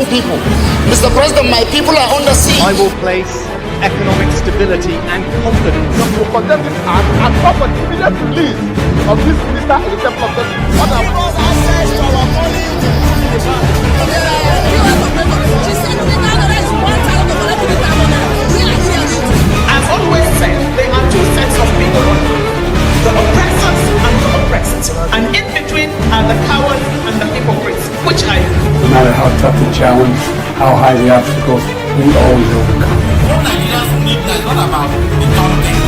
people. Mr. President, my people are under siege. I will place economic stability and confidence. To condemn this act and call for the immediate release of this minister in the temple of God. Give us access to our money to prove the bank. As always said, there are two sets of people, the oppressors and the oppressed. And in between are the cowards and the hypocrites. Which are you? No matter how tough the challenge, how high the obstacles, we always overcome.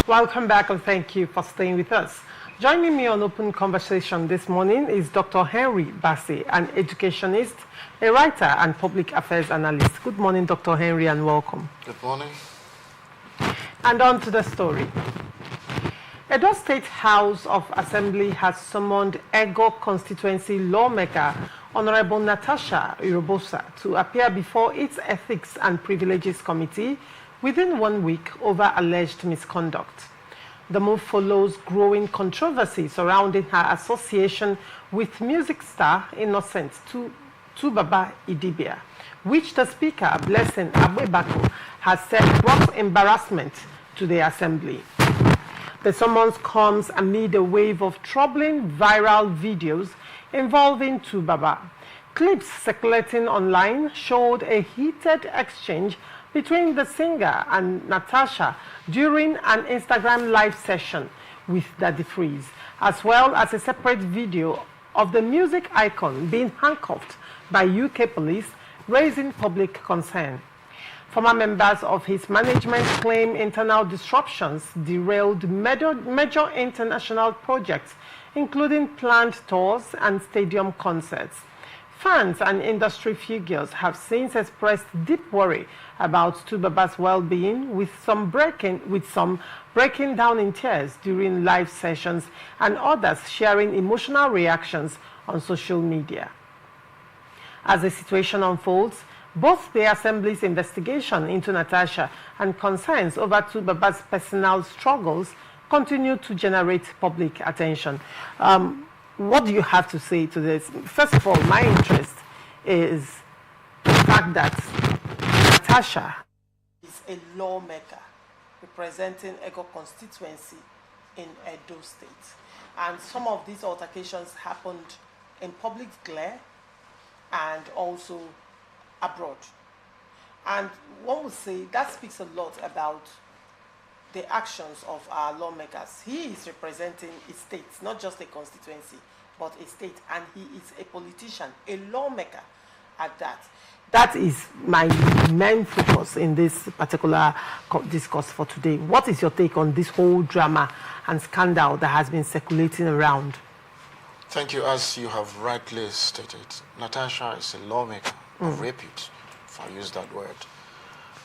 Welcome back and thank you for staying with us. Joining me on Open Conversation this morning is Dr. Henry Bassey, an educationist, a writer and public affairs analyst. Good morning, Dr. Henry, and welcome. Good morning. And on to the story. Edo State House of Assembly has summoned Ego constituency lawmaker Honorable Natasha Irobosa to appear before its Ethics and Privileges Committee within 1 week over alleged misconduct. The move follows growing controversy surrounding her association with music star Innocent Tubaba Idibia, which the Speaker, Blessing Abubakar, has said brought embarrassment to the Assembly. The summons comes amid a wave of troubling viral videos involving Tubaba. Clips circulating online showed a heated exchange between the singer and Natasha during an Instagram live session with Daddy Freeze, as well as a separate video of the music icon being handcuffed by UK police, raising public concern. Former members of his management claim internal disruptions derailed major international projects, including planned tours and stadium concerts. Fans and industry figures have since expressed deep worry about Tubaba's well-being, with some breaking down in tears during live sessions and others sharing emotional reactions on social media. As the situation unfolds, both the Assembly's investigation into Natasha and concerns over Tubaba's personal struggles continue to generate public attention. What do you have to say to this? First of all, my interest is the fact that Natasha is a lawmaker representing Ego constituency in Edo State. And some of these altercations happened in public glare and also abroad. And one would say that speaks a lot about the actions of our lawmakers. He is representing a state, not just a constituency, but a state, and he is a politician, a lawmaker at that. That is my main focus in this particular discourse for today. What is your take on this whole drama and scandal that has been circulating around? Thank you. As you have rightly stated, Natasha is a lawmaker of repute, if I use that word.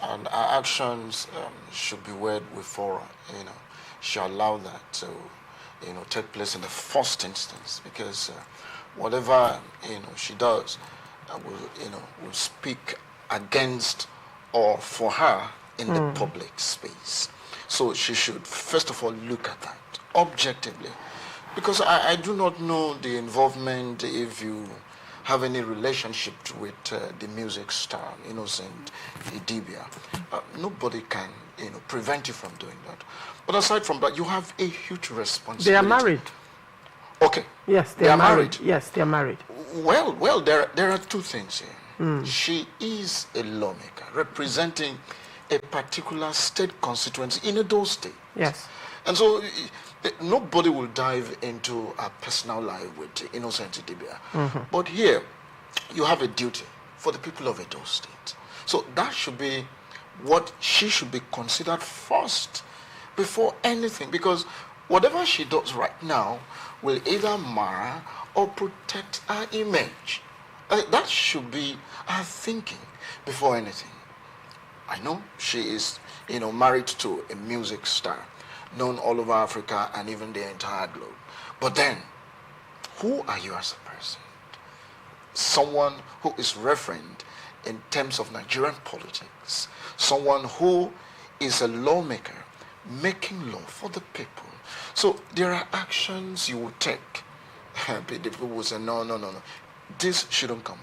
And our actions should be weighed before, she allowed that to, take place in the first instance, because whatever, she does will speak against or for her in the public space. So she should first of all look at that objectively, because I do not know the involvement, if you have any relationship with the music star Innocent Idibia. Nobody can prevent you from doing that. But aside from that, you have a huge responsibility. They are married. Okay. Yes, they are married. Yes, they are married. Well, there are two things here. She is a lawmaker representing a particular state constituency in Edo State. Yes. And so nobody will dive into a personal life with Innocent Idibia. But here, you have a duty for the people of Edo State. So that should be what she should be considered first before anything, because whatever she does right now will either mar or protect her image. That should be her thinking before anything. I know she is, married to a music star known all over Africa and even the entire globe. But then, who are you as a person? Someone who is reverend in terms of Nigerian politics. Someone who is a lawmaker making law for the people. So there are actions you will take. The people will say, no. This shouldn't come,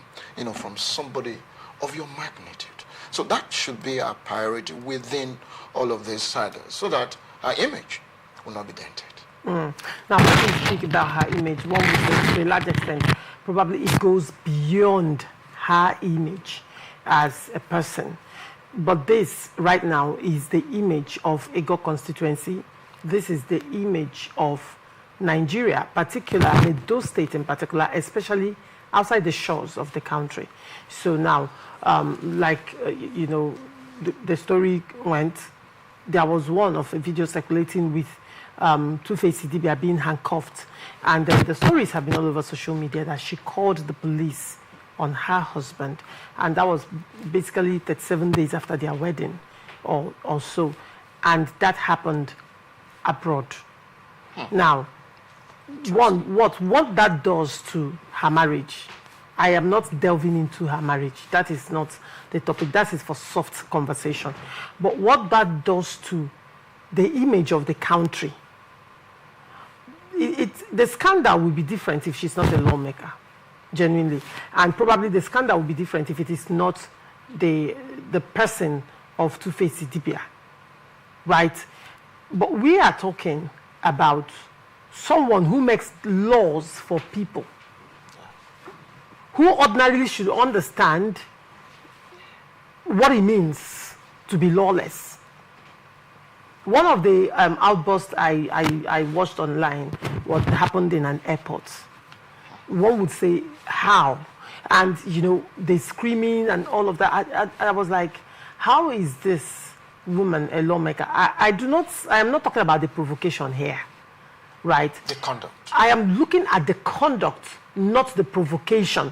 from somebody of your magnitude. So that should be our priority within all of these sagas, so that our image will not be dented. Now, when we speak about her image, one would say to a large extent, probably it goes beyond her image as a person. But this right now is the image of Ego constituency. This is the image of Nigeria, particularly those states in particular, especially outside the shores of the country. So now, you know, the story went, there was one of a video circulating with Two-Face Idibia being handcuffed. And the stories have been all over social media that she called the police on her husband. And that was basically 37 days after their wedding or so. And that happened abroad. Now, what that does to her marriage, I am not delving into her marriage. That is not the topic. That is for soft conversation. But what that does to the image of the country, the scandal will be different if she's not a lawmaker, genuinely. And probably the scandal will be different if it is not the person of Two-Face Idibia, right? But we are talking about someone who makes laws for people, who ordinarily should understand what it means to be lawless. One of the outbursts I watched online, what happened in an airport. One would say, how? And, you know, they screaming and all of that. I was like, how is this woman a lawmaker? I am not talking about the provocation here, right? The conduct. I am looking at the conduct, not the provocation.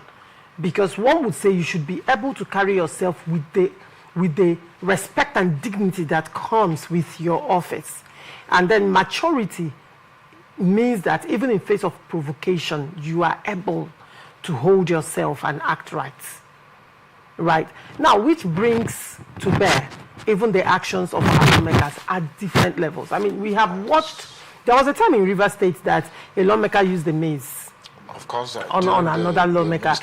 Because one would say you should be able to carry yourself with the respect and dignity that comes with your office. And then maturity means that even in face of provocation, you are able to hold yourself and act right. Right? Now, which brings to bear even the actions of our lawmakers at different levels. I mean, we have watched, there was a time in River State that a lawmaker used the maze. Of course, on another lawmaker.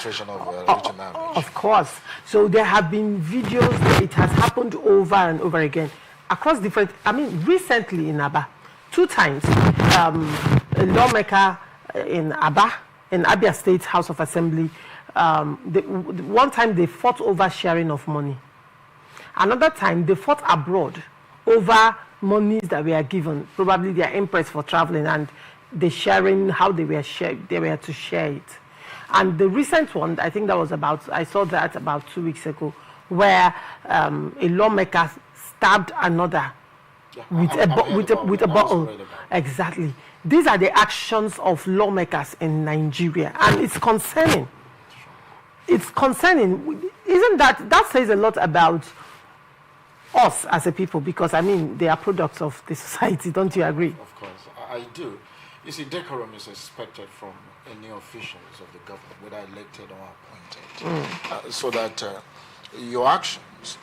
Of course. So there have been videos where it has happened over and over again across different. I mean, recently in Aba, 2 times, a lawmaker in Aba, in Abia State House of Assembly, one time they fought over sharing of money. Another time they fought abroad over monies that were given, probably their empress for traveling, and the sharing, how they were to share it. And the recent one, I think that was I saw that about 2 weeks ago, where a lawmaker stabbed another with a bottle. Exactly. These are the actions of lawmakers in Nigeria, and it's concerning. It's concerning. Isn't that says a lot about us as a people, because I mean they are products of the society, don't you agree? Of course, I do. You see, decorum is expected from any officials of the government, whether elected or appointed, so that your actions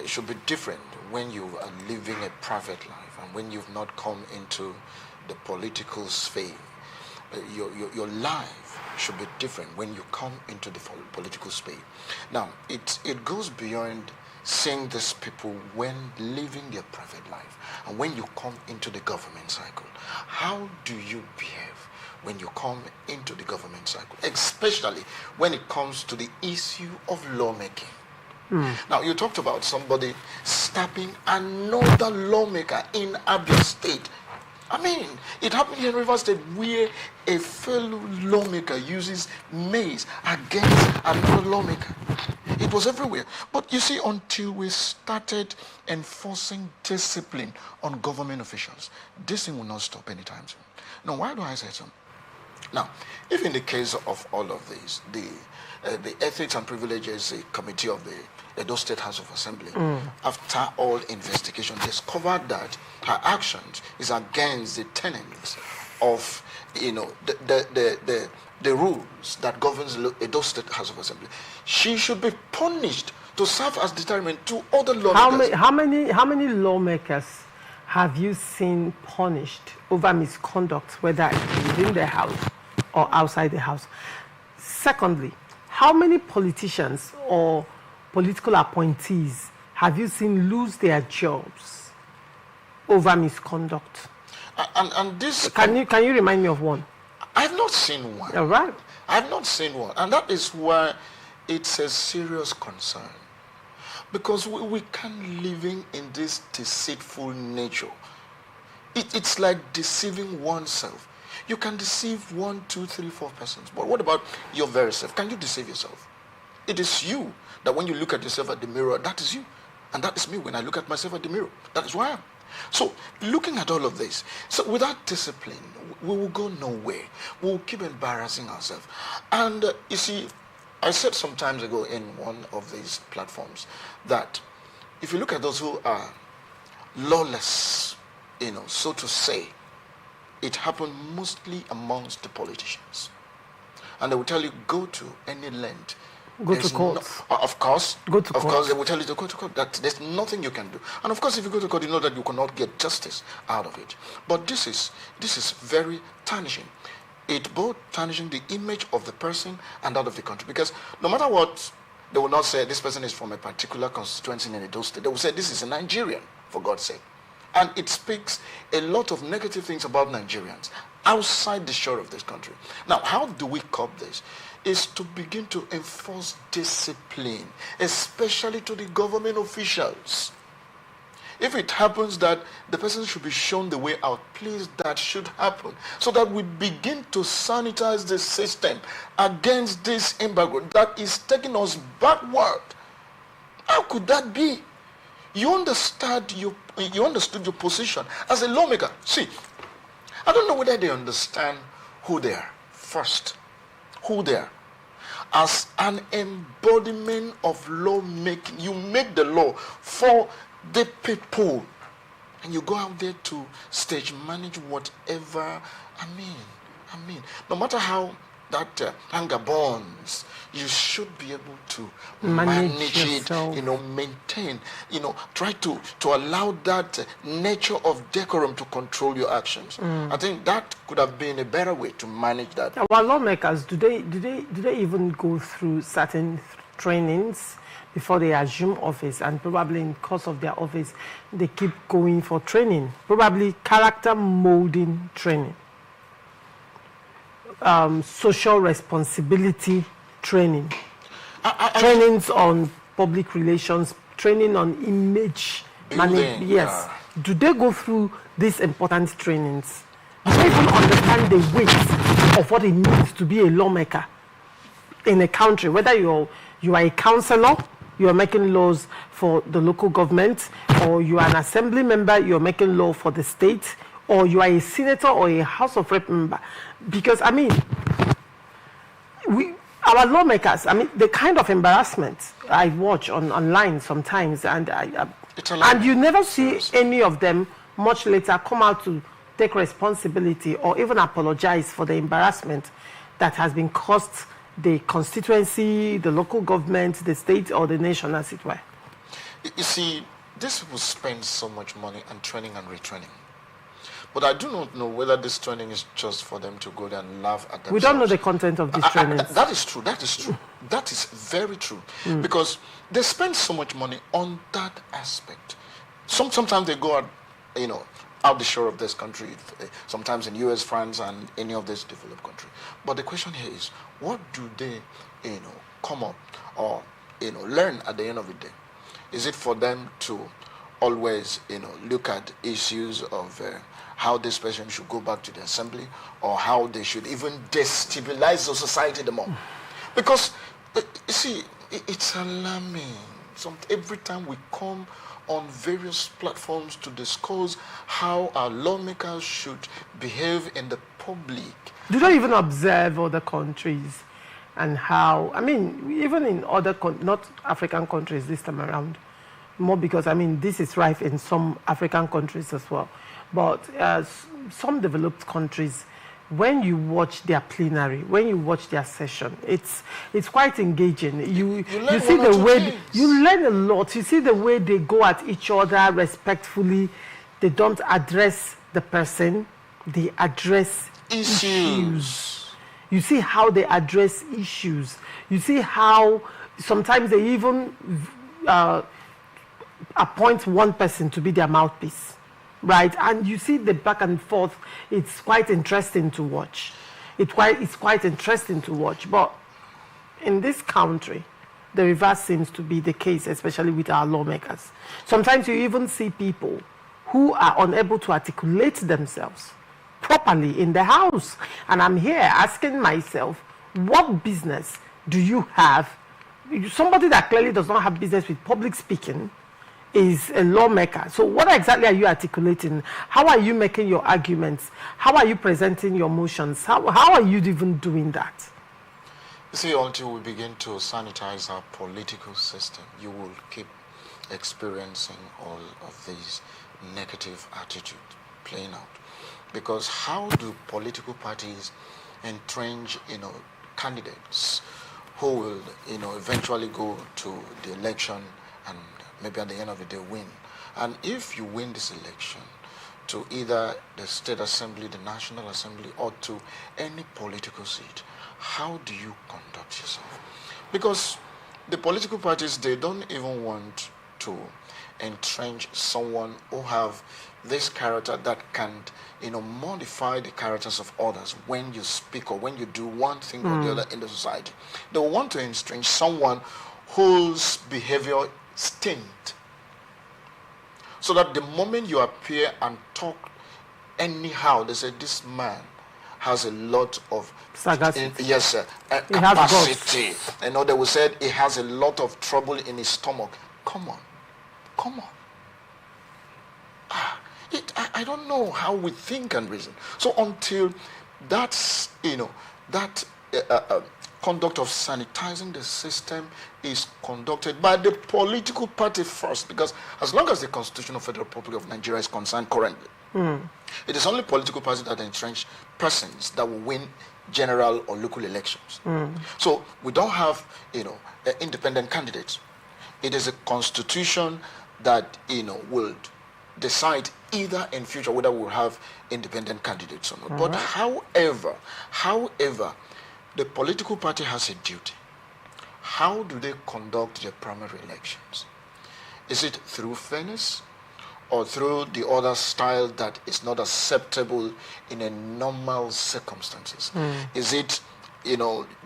should be different when you are living a private life and when you've not come into the political sphere. Your life should be different when you come into the political sphere. Now, it goes beyond seeing these people when living their private life and when you come into the government cycle. How do you behave when you come into the government cycle, especially when it comes to the issue of lawmaking? Now, you talked about somebody stabbing another lawmaker in Abia State. I mean, it happened here in River State where a fellow lawmaker uses mace against another lawmaker. It was everywhere. But you see, until we started enforcing discipline on government officials, this thing will not stop anytime soon. Now, why do I say so? Now, if in the case of all of these, the Ethics and Privileges Committee of the Edo State House of Assembly, after all investigation, discovered that her actions is against the tenets of, you know, the rules that governs Edo State House of Assembly, she should be punished to serve as deterrent to other lawmakers. How many lawmakers have you seen punished over misconduct, whether within the house or outside the house? Secondly, how many politicians or political appointees have you seen lose their jobs over misconduct? And this... Can you remind me of one? I've not seen one. All right. I've not seen one. And that is why it's a serious concern. Because we can't living in this deceitful nature. It's like deceiving oneself. You can deceive 1, 2, 3, 4 persons. But what about your very self? Can you deceive yourself? It is you that when you look at yourself at the mirror, that is you. And that is me when I look at myself at the mirror. That is who I am. So looking at all of this, so without discipline, we will go nowhere. We will keep embarrassing ourselves. And you see, I said some times ago in one of these platforms that if you look at those who are lawless, so to say, it happened mostly amongst the politicians. And they will tell you, go to any land. Go to court. Of course. Go to court. Of course, they will tell you to go to court. That there's nothing you can do. And of course, if you go to court, you know that you cannot get justice out of it. But this is very tarnishing. It both tarnishing the image of the person and that of the country. Because no matter what, they will not say this person is from a particular constituency in Edo State. They will say this is a Nigerian, for God's sake. And it speaks a lot of negative things about Nigerians outside the shore of this country. Now, how do we curb this? Is to begin to enforce discipline, especially to the government officials. If it happens that the person should be shown the way out, please, that should happen, so that we begin to sanitize the system against this embargo that is taking us backward. How could that be? You understood your position as a lawmaker. See, I don't know whether they understand who they are first. Who they are. As an embodiment of lawmaking, you make the law for the people. And you go out there to stage manage whatever. I mean, no matter how that anger burns, you should be able to manage it, maintain, try to allow that nature of decorum to control your actions. I think that could have been a better way to manage that. Our lawmakers, do they even go through certain trainings before they assume office? And probably in the course of their office, they keep going for training, probably character molding training. Social responsibility training, trainings on public relations, training on image management. Yes. Do they go through these important trainings? Do they even understand the weight of what it means to be a lawmaker in a country? Whether you are a councillor, you are making laws for the local government, or you are an assembly member, you are making law for the state, or you are a senator or a House of Rep member. Because, our lawmakers, the kind of embarrassment I watch online sometimes, and you never see any of them much later come out to take responsibility or even apologize for the embarrassment that has been caused the constituency, the local government, the state, or the nation, as it were. You see, these people spend so much money on training and retraining. But I do not know whether this training is just for them to go there and laugh at themselves. We don't know the content of this training. That is true. That is true. That is very true. Because they spend so much money on that aspect. Sometimes they go out, out the shore of this country, sometimes in US, France, and any of these developed countries. But the question here is, what do they, come up or, learn at the end of the day? Is it for them to always, look at issues of how this person should go back to the assembly, or how they should even destabilize the society the more? Because, you see, it's alarming. Every time we come on various platforms to discuss how our lawmakers should behave in the public. Do they even observe other countries and how, even in other, not African countries this time around, more because, this is rife in some African countries as well. But some developed countries, when you watch their plenary, when you watch their session, it's quite engaging. You see the way you learn a lot. You see the way they go at each other respectfully. They don't address the person; they address issues. You see how they address issues. You see how Sometimes they even appoint one person to be their mouthpiece, right? And you see the back and forth. It's quite interesting to watch. It's quite interesting to watch. But in this country, the reverse seems to be the case, especially with our lawmakers. Sometimes you even see people who are unable to articulate themselves properly in the House. And I'm here asking myself, what business do you have? Somebody that clearly does not have business with public speaking is a lawmaker. So what exactly are you articulating? How are you making your arguments? How are you presenting your motions? How are you even doing that? You see, until we begin to sanitize our political system, you will keep experiencing all of these negative attitudes playing out. Because how do political parties entrench, candidates who will, eventually go to the election and maybe at the end of the day win? And if you win this election to either the State Assembly, the National Assembly, or to any political seat, how do you conduct yourself? Because the political parties, they don't even want to entrench someone who have this character that can, modify the characters of others when you speak or when you do one thing or the other in the society. They want to entrench someone whose behavior stinks, so that the moment you appear and talk anyhow, they say this man has a lot of sagacity. Yes, sir. Capacity. They will say he has a lot of trouble in his stomach. Come on. I don't know how we think and reason. So until that's conduct of sanitizing the system is conducted by the political party first, because as long as the Constitution of the Federal Republic of Nigeria is concerned currently, it is only political parties that entrench persons that will win general or local elections. So we don't have, independent candidates. It is a constitution that, will decide either in future whether we'll have independent candidates or not. But however, the political party has a duty. How do they conduct their primary elections? Is it through fairness or through the other style that is not acceptable in a normal circumstances? Is it,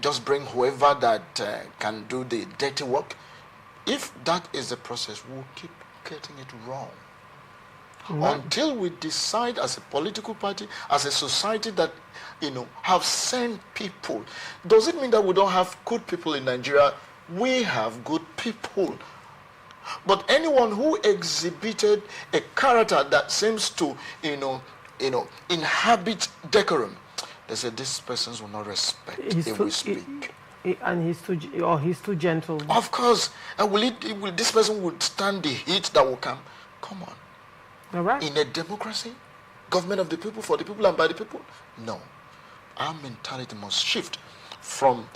just bring whoever that can do the dirty work? If that is the process, we'll keep getting it wrong. Until we decide as a political party, as a society that, have sent people. Does it mean that we don't have good people in Nigeria? We have good people. But anyone who exhibited a character that seems to, inhabit decorum, they say these persons will not respect if we speak. And he's too gentle. Of course. And this person would stand the heat that will come? Come on. All right. In a democracy, government of the people, for the people and by the people? No. Our mentality must shift from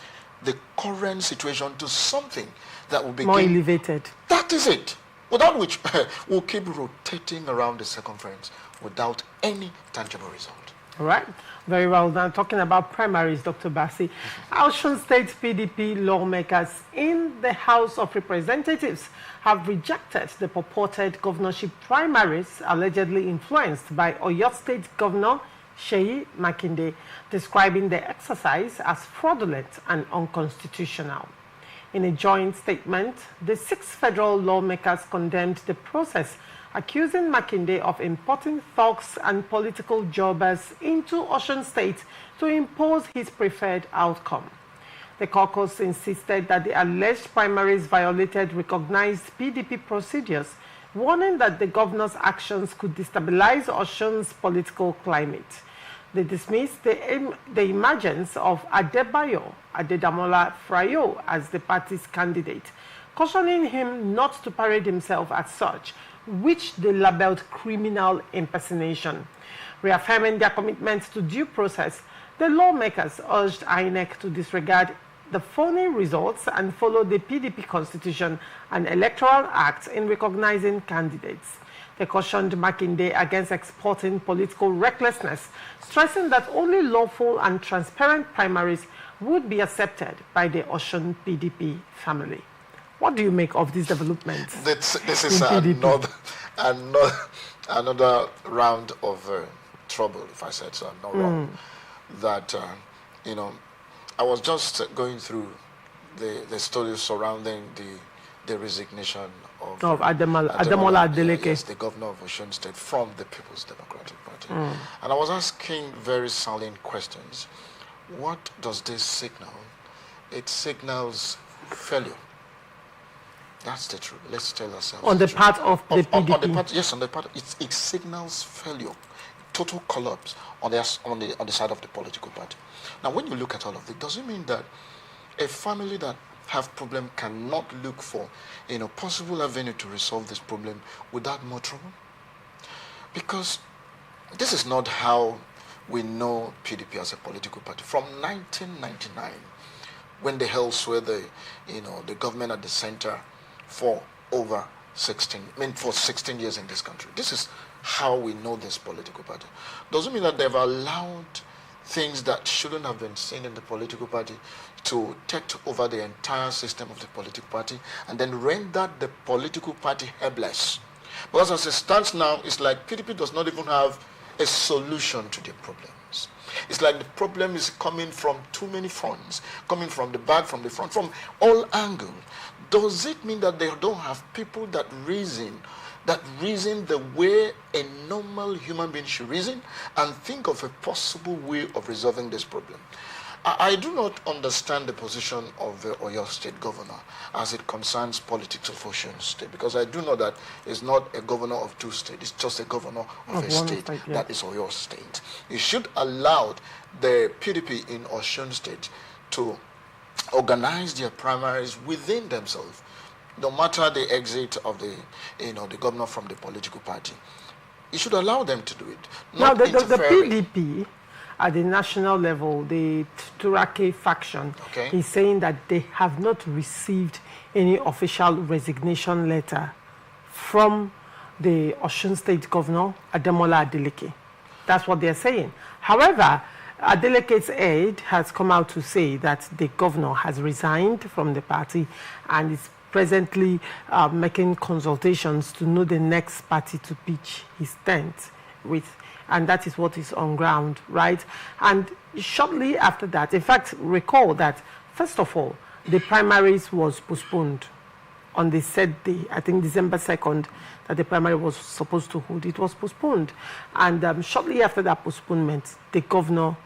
the current situation to something that will be more elevated. That is it. Without which we'll keep rotating around the circumference without any tangible result. All right. Very well done. Talking about primaries, Dr. Bassi. Osun State PDP lawmakers in the House of Representatives have rejected the purported governorship primaries allegedly influenced by Oyo State Governor Seyi Makinde, describing the exercise as fraudulent and unconstitutional. In a joint statement, the 6 federal lawmakers condemned the process, accusing Makinde of importing thugs and political jobbers into Osun State to impose his preferred outcome. The caucus insisted that the alleged primaries violated recognized PDP procedures, warning that the governor's actions could destabilize Osun's political climate. They dismissed the emergence of Adebayo Adedamola Frayo as the party's candidate, cautioning him not to parade himself as such, which they labeled criminal impersonation. Reaffirming their commitment to due process, the lawmakers urged INEC to disregard the phony results and follow the PDP Constitution and Electoral Act in recognizing candidates. They cautioned Makinde against exporting political recklessness, stressing that only lawful and transparent primaries would be accepted by the Osun PDP family. What do you make of these developments? This is in PDP? another round of trouble, if I said so. I'm not wrong. That I was just going through the stories surrounding the resignation of Ademola Adeleke. Yes, the governor of Osun State from the People's Democratic Party. And I was asking very salient questions. What does this signal? It signals failure. That's the truth. Let's tell ourselves. On the part of the PDP? On the part, yes, on the part. It signals failure, total collapse on the side of the political party. Now, when you look at all of it, does it mean that a family that have problem cannot look for possible avenue to resolve this problem without more trouble? Because this is not how we know PDP as a political party. From 1999, when they held sway the government at the center for over 16 years in this country. This is how we know this political party. Doesn't mean that they've allowed things that shouldn't have been seen in the political party to take over the entire system of the political party and then render the political party helpless. Because as it stands now, it's like PDP does not even have a solution to the problems. It's like the problem is coming from too many fronts, coming from the back, from the front, from all angles. Does it mean that they don't have people that reason the way a normal human being should reason and think of a possible way of resolving this problem? I do not understand the position of the Oyo State governor as it concerns politics of Osun State, because I do know that it's not a governor of two states, it's just a governor of a state that is Oyo State. You should allow the PDP in Osun State to organize their primaries within themselves, no matter the exit of the governor from the political party. You should allow them to do it. Now, the PDP at the national level, the Turaki faction is saying that they have not received any official resignation letter from the Osun State Governor, Ademola Adeleke. That's what they're saying. However, Adeleke's aide has come out to say that the governor has resigned from the party and is presently making consultations to know the next party to pitch his tent with. And that is what is on ground, right? And shortly after that, in fact, recall that, first of all, the primaries was postponed on the said day, I think December 2nd, that the primary was supposed to hold. It was postponed. And shortly after that postponement, the governor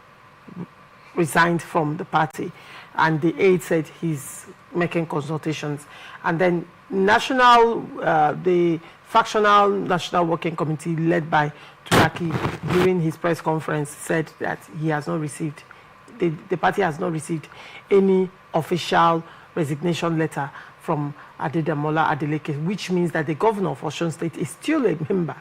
resigned from the party. And the aide said he's making consultations. And then the factional National Working Committee led by Turaki during his press conference said that he has not received, the party has not received any official resignation letter from Ademola Adeleke, which means that the governor of Osun State is still a member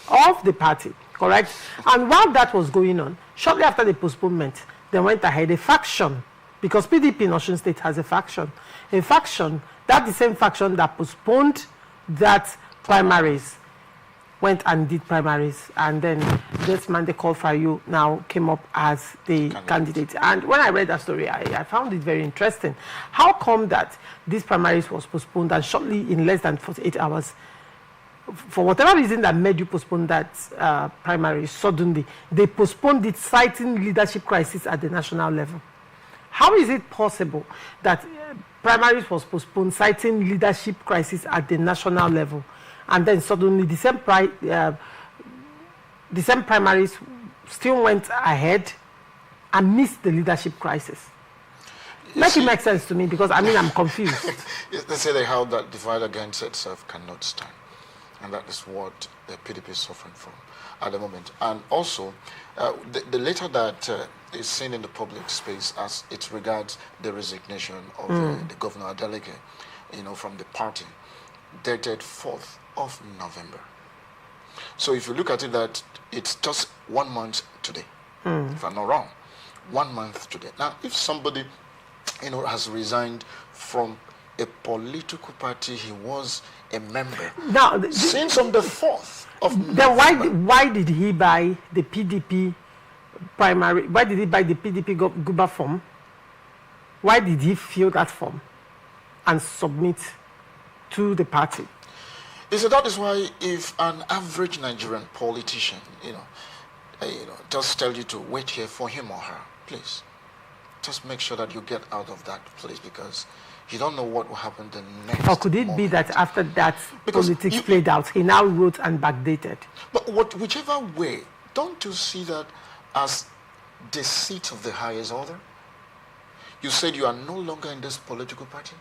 of the party, correct? And while that was going on, shortly after the postponement, they went ahead, a faction, because PDP in Osun State has a faction, that the same faction that postponed that primaries went and did primaries, and then this man they called for you now came up as the candidate. And when I read that story, I found it very interesting. How come that this primaries was postponed and shortly in less than 48 hours, for whatever reason that made you postpone that primary, suddenly they postponed it citing leadership crisis at the national level? How is it possible that primaries was postponed citing leadership crisis at the national level, and then suddenly the same primaries still went ahead and missed the leadership crisis? Make it make sense to me, because I'm confused. They say the house that divides against itself cannot stand, and that is what the PDP is suffering from at the moment. And also, the letter that is seen in the public space as it regards the resignation of the Governor Adeleke, from the party, dated 4th of November. So if you look at it, that it's just 1 month today, if I'm not wrong, 1 month today. Now, if somebody, has resigned from a political party he was a member, now, since on the 4th of November, then why did he buy the PDP primary? Why did he buy the PDP GUBA form? Why did he fill that form and submit to the party. That is why if an average Nigerian politician, just tell you to wait here for him or her, please, just make sure that you get out of that place, because you don't know what will happen the next. Or could it be that after that politics played out, he now wrote and backdated? But whichever way, don't you see that as the seat of the highest order? You said you are no longer in this political party,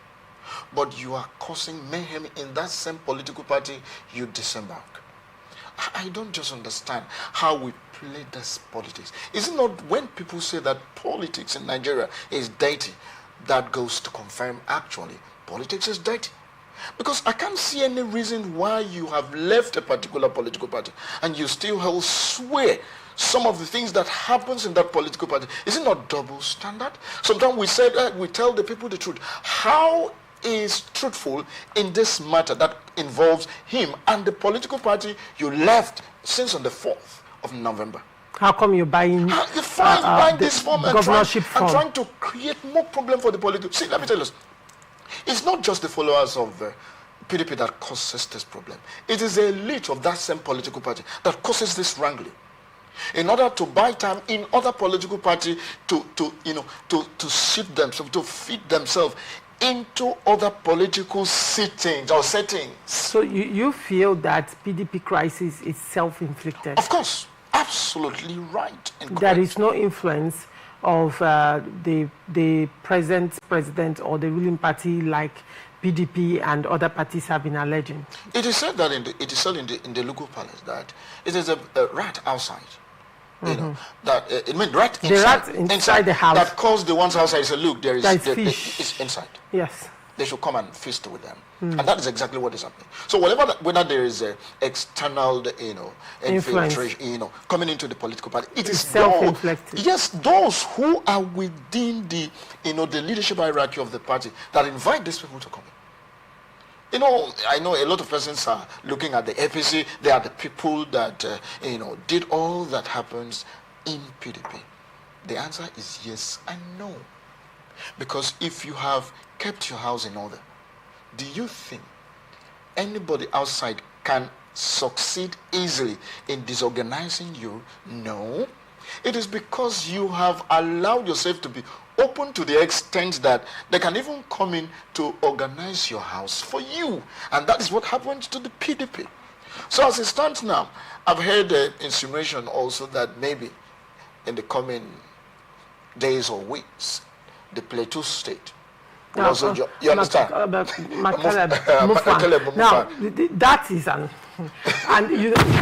but you are causing mayhem in that same political party you disembark. I don't just understand how we play this politics. Is it not when people say that politics in Nigeria is dirty, that goes to confirm actually politics is dirty? Because I can't see any reason why you have left a particular political party and you still hold sway some of the things that happens in that political party. Is it not double standard? Sometimes we say that we tell the people the truth. How is truthful in this matter that involves him and the political party you left since on the 4th of November? How come you're buying this form and trying to create more problem for the political? See, let me tell you, it's not just the followers of PDP that causes this problem. It is the elite of that same political party that causes this wrangling. In order to buy time in other political party to suit themselves, to fit themselves into other political settings. So you feel that PDP crisis is self-inflicted? Of course, absolutely right. There is no influence of the present president or the ruling party like PDP and other parties have been alleging. It is said that in the local palace that it is a rat outside. That it means rat inside the house that calls the ones outside. Say, look, there is fish. It's inside. Yes, they should come and feast with them, and that is exactly what is happening. So whether there is external, infiltration, coming into the political party, it is self-inflicted. Yes, those who are within the the leadership hierarchy of the party that invite these people to come in. I know a lot of persons are looking at the APC. They are the people that, did all that happens in PDP. The answer is yes and no. Because if you have kept your house in order, do you think anybody outside can succeed easily in disorganizing you? No. It is because you have allowed yourself to be open to the extent that they can even come in to organize your house for you. And that is what happened to the PDP. So as it stands now, I've heard the insinuation also that maybe in the coming days or weeks, the Plateau State will also you understand? Now, that is and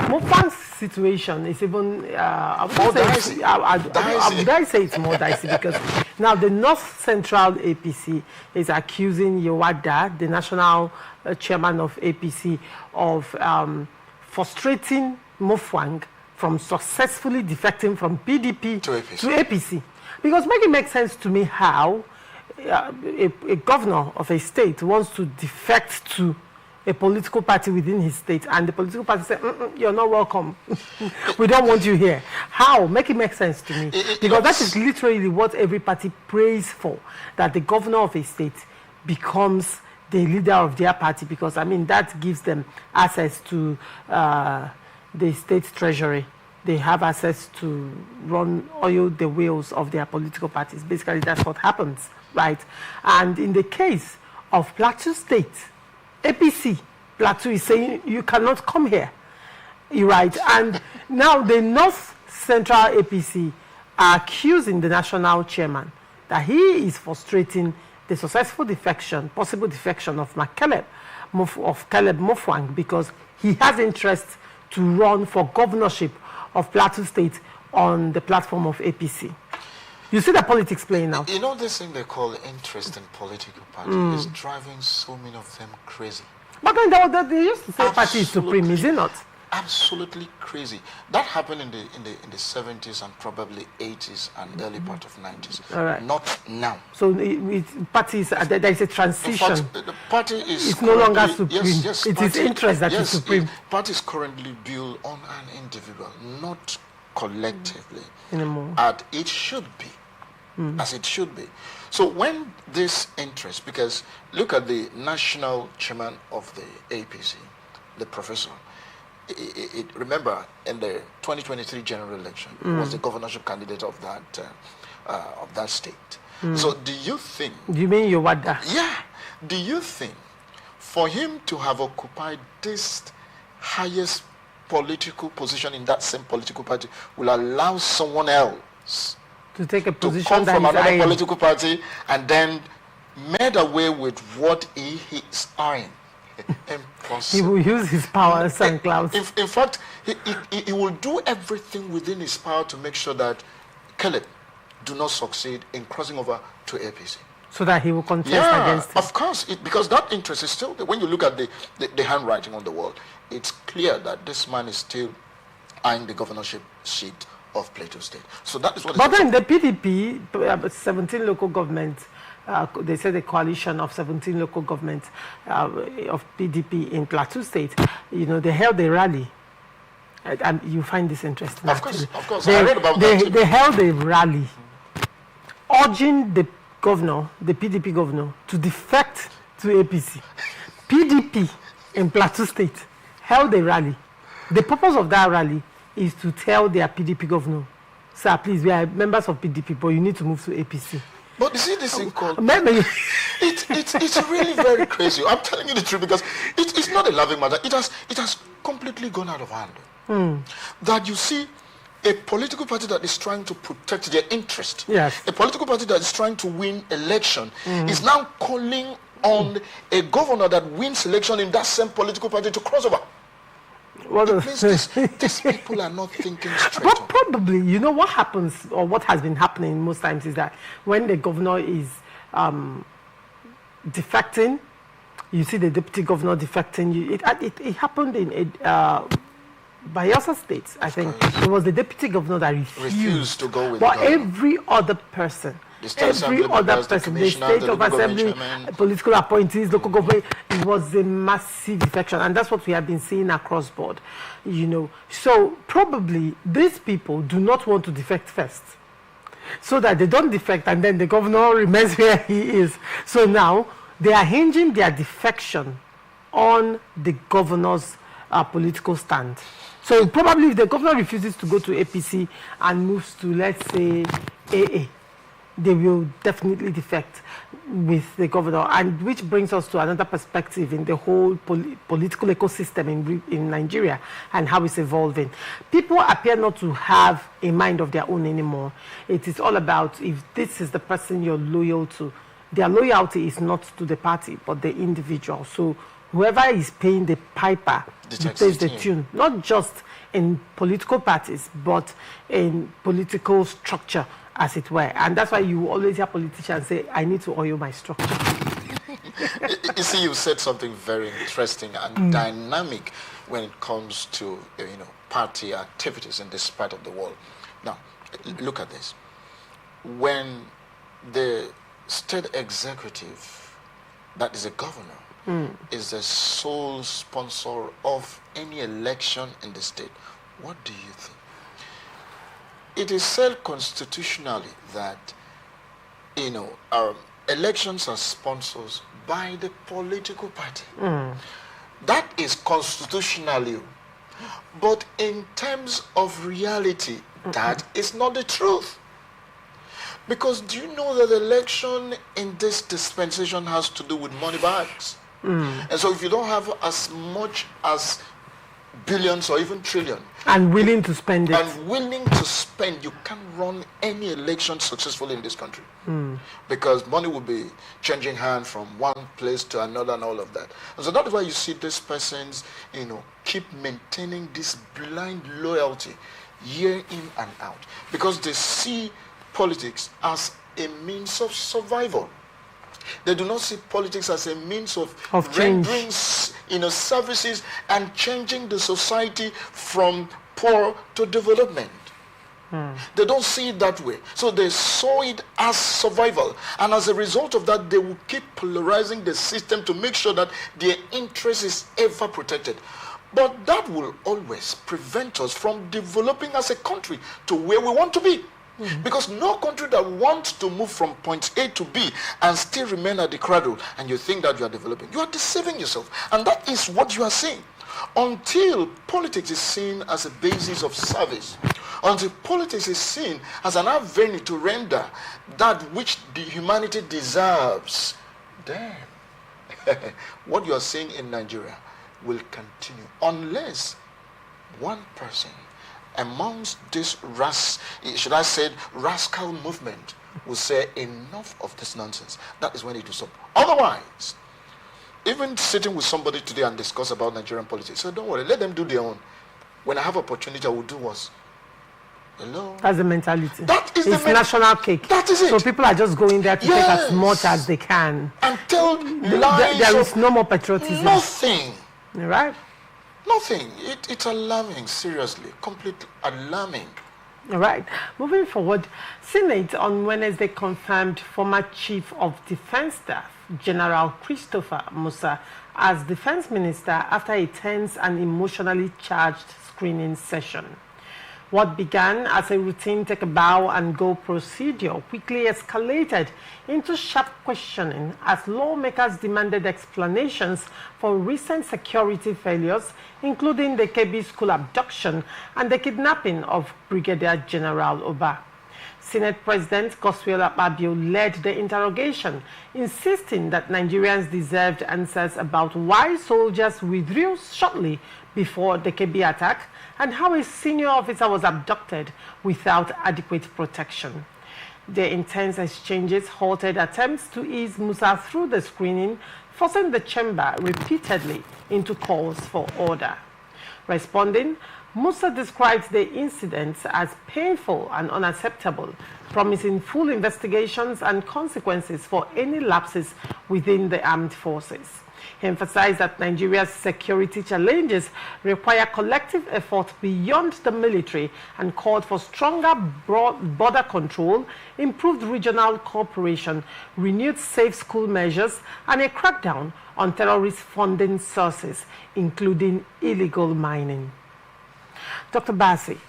Mufwang's situation is even would I say it's more dicey because now the North Central APC is accusing Yewada, the national chairman of APC, of frustrating Mufwang from successfully defecting from PDP to APC. Because make it make sense to me how a governor of a state wants to defect to a political party within his state, and the political party says, you're not welcome. We don't want you here. How? Make it make sense to me. Because that is literally what every party prays for, that the governor of a state becomes the leader of their party, because, that gives them access to the state treasury. They have access to oil the wheels of their political parties. Basically, that's what happens, right? And in the case of Plateau State, APC, Plateau is saying, you cannot come here, right? And now the North Central APC are accusing the national chairman that he is frustrating the successful possible defection of Caleb Mufwang, because he has interest to run for governorship of Plateau State on the platform of APC. You see the politics playing out. This thing they call interest in political party is driving so many of them crazy. But then they used to say party is supreme, is it not? Absolutely crazy. That happened in the 70s and probably 80s and early part of 90s. All right. Not now. So parties, there is a transition. In fact, the party is it's no longer supreme. Yes, it is interest that is supreme. Party is currently built on an individual, not collectively. Anymore. And it should be. as it should be. So when this interest, because look at the national chairman of the APC, the professor, remember in the 2023 general election, he was the governorship candidate of that state. So do you think... Do you mean Yowada? Yeah. Do you think for him to have occupied this highest political position in that same political party will allow someone else to take a to position come that from is another eyeing? political party and then made away with what he is eyeing? He Impossible. will use his powers and clouds. In fact, he will do everything within his power to make sure that Caleb do not succeed in crossing over to APC. So that he will contest against him. Of course, because that interest is still there. When you look at the handwriting on the wall, it's clear that this man is still eyeing the governorship seat of Plateau State. So that is what. But then the PDP, 17 local governments, they said a coalition of 17 local governments of PDP in Plateau State, they held a rally. And you find this interesting. Of course. I read about that too. They held a rally urging the governor, the PDP governor, to defect to APC. PDP in Plateau State held a rally. The purpose of that rally is to tell their PDP governor, sir, please, we are members of PDP, but you need to move to APC. But you see this thing called... Maybe. It's really very crazy. I'm telling you the truth because it's not a laughing matter. It has completely gone out of hand. That you see a political party that is trying to protect their interest, yes, a political party that is trying to win election, is now calling on a governor that wins election in that same political party to cross over. What it means these people are not thinking straight. But probably, what happens, or what has been happening most times, is that when the governor is defecting, you see the deputy governor defecting. It happened in Bayelsa State, I think. It was the deputy governor that refused to go with but the governor. Every other person, the state of assembly, political appointees, local government, it was a massive defection. And that's what we have been seeing across board, So probably these people do not want to defect first, so that they don't defect and then the governor remains where he is. So now they are hinging their defection on the governor's political stand. So probably if the governor refuses to go to APC and moves to, let's say, AA, they will definitely defect with the governor. And which brings us to another perspective in the whole political ecosystem in Nigeria and how it's evolving. People appear not to have a mind of their own anymore. It is all about if this is the person you're loyal to. Their loyalty is not to the party, but the individual. So whoever is paying the piper plays the tune, not just in political parties, but in political structure, as it were. And that's why you always hear politicians say, I need to oil my structure. You see, you said something very interesting and dynamic when it comes to, party activities in this part of the world. Now, look at this. When the state executive, that is a governor, is the sole sponsor of any election in the state, what do you think? It is said constitutionally that, our elections are sponsored by the political party. That is constitutionally. But in terms of reality, that is not the truth. Because do you know that the election in this dispensation has to do with money bags? And so if you don't have as much as billions or even trillion and willing to spend it, you can run any election successfully in this country, because money will be changing hands from one place to another and all of that. And so that is why you see these persons keep maintaining this blind loyalty year in and out, because they see politics as a means of survival. They do not see politics as a means of rendering services and changing the society from poor to development. They don't see it that way. So they saw it as survival. And as a result of that, they will keep polarizing the system to make sure that their interest is ever protected. But that will always prevent us from developing as a country to where we want to be. Because no country that wants to move from point A to B and still remain at the cradle and you think that you are developing, you are deceiving yourself. And that is what you are seeing. Until politics is seen as a basis of service, until politics is seen as an avenue to render that which the humanity deserves, then what you are seeing in Nigeria will continue unless one person amongst this rascal movement will say enough of this nonsense. That is when it will stop. Otherwise, even sitting with somebody today and discuss about Nigerian politics, so don't worry, let them do their own. When I have opportunity, I will do what? Hello? That's the mentality. That is it's national cake. That is it. So people are just going there to take as much as they can. Until there is no more patriotism. Nothing. Right? Nothing. It's alarming, seriously. Completely alarming. All right. Moving forward, Senate on Wednesday confirmed former Chief of Defense Staff, General Christopher Musa, as Defense Minister after a tense and emotionally charged screening session. What began as a routine take a bow and go procedure quickly escalated into sharp questioning as lawmakers demanded explanations for recent security failures, including the KB school abduction and the kidnapping of Brigadier General Oba. Senate President Godswill Akpabio led the interrogation, insisting that Nigerians deserved answers about why soldiers withdrew shortly before the KB attack and how a senior officer was abducted without adequate protection. The intense exchanges halted attempts to ease Musa through the screening, forcing the chamber repeatedly into calls for order. Responding, Musa described the incidents as painful and unacceptable, promising full investigations and consequences for any lapses within the armed forces. He emphasized that Nigeria's security challenges require collective effort beyond the military and called for stronger border control, improved regional cooperation, renewed safe school measures, and a crackdown on terrorist funding sources, including illegal mining. Dr. Bassi,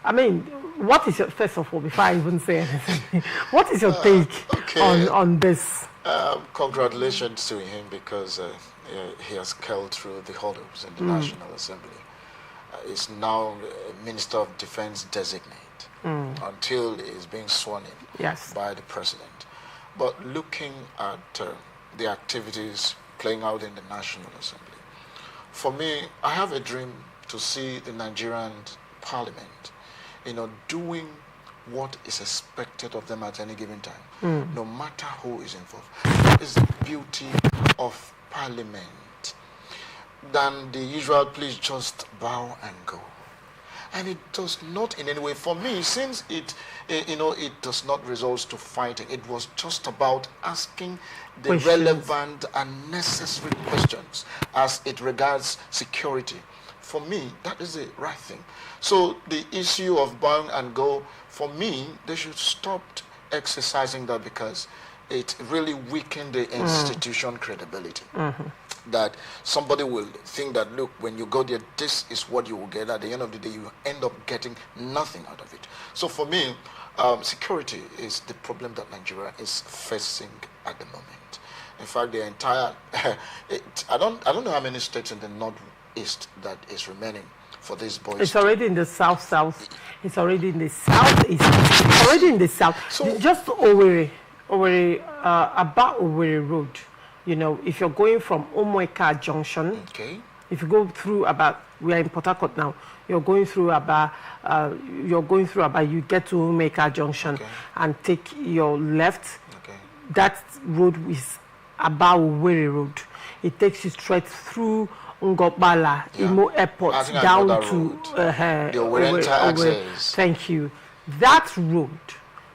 I mean, what is your, first of all, before I even say anything, what is your take on this? Congratulations to him because he has scaled through the hurdles in the National Assembly. He's now Minister of Defense designate until he's being sworn in by the President. But looking at the activities playing out in the National Assembly, for me, I have a dream to see the Nigerian Parliament, doing what is expected of them at any given time, no matter who is involved. That is the beauty of Parliament. Than the usual, please just bow and go. And it does not in any way, for me, since it does not result to fighting, it was just about asking the relevant and necessary questions as it regards security. For me, that is the right thing. So the issue of bow and go, for me, they should stop exercising that because it really weakened the institution credibility. That somebody will think that, look, when you go there, this is what you will get. At the end of the day, you end up getting nothing out of it. So for me, security is the problem that Nigeria is facing at the moment. In fact, the entire, I don't know how many states in the northeast that is remaining for these boys. It's already in the south. It's already in the southeast. It's already in the south. So just Owerri, about Owerri Road. If you're going from Omoeka Junction, if you go through about, we are in Port Harcourt now, you're going through about, you get to Omoeka Junction and take your left. That road is about Owerri Road. It takes you straight through Ngobala, Imo Airport, down to the Owerri access. Thank you. That road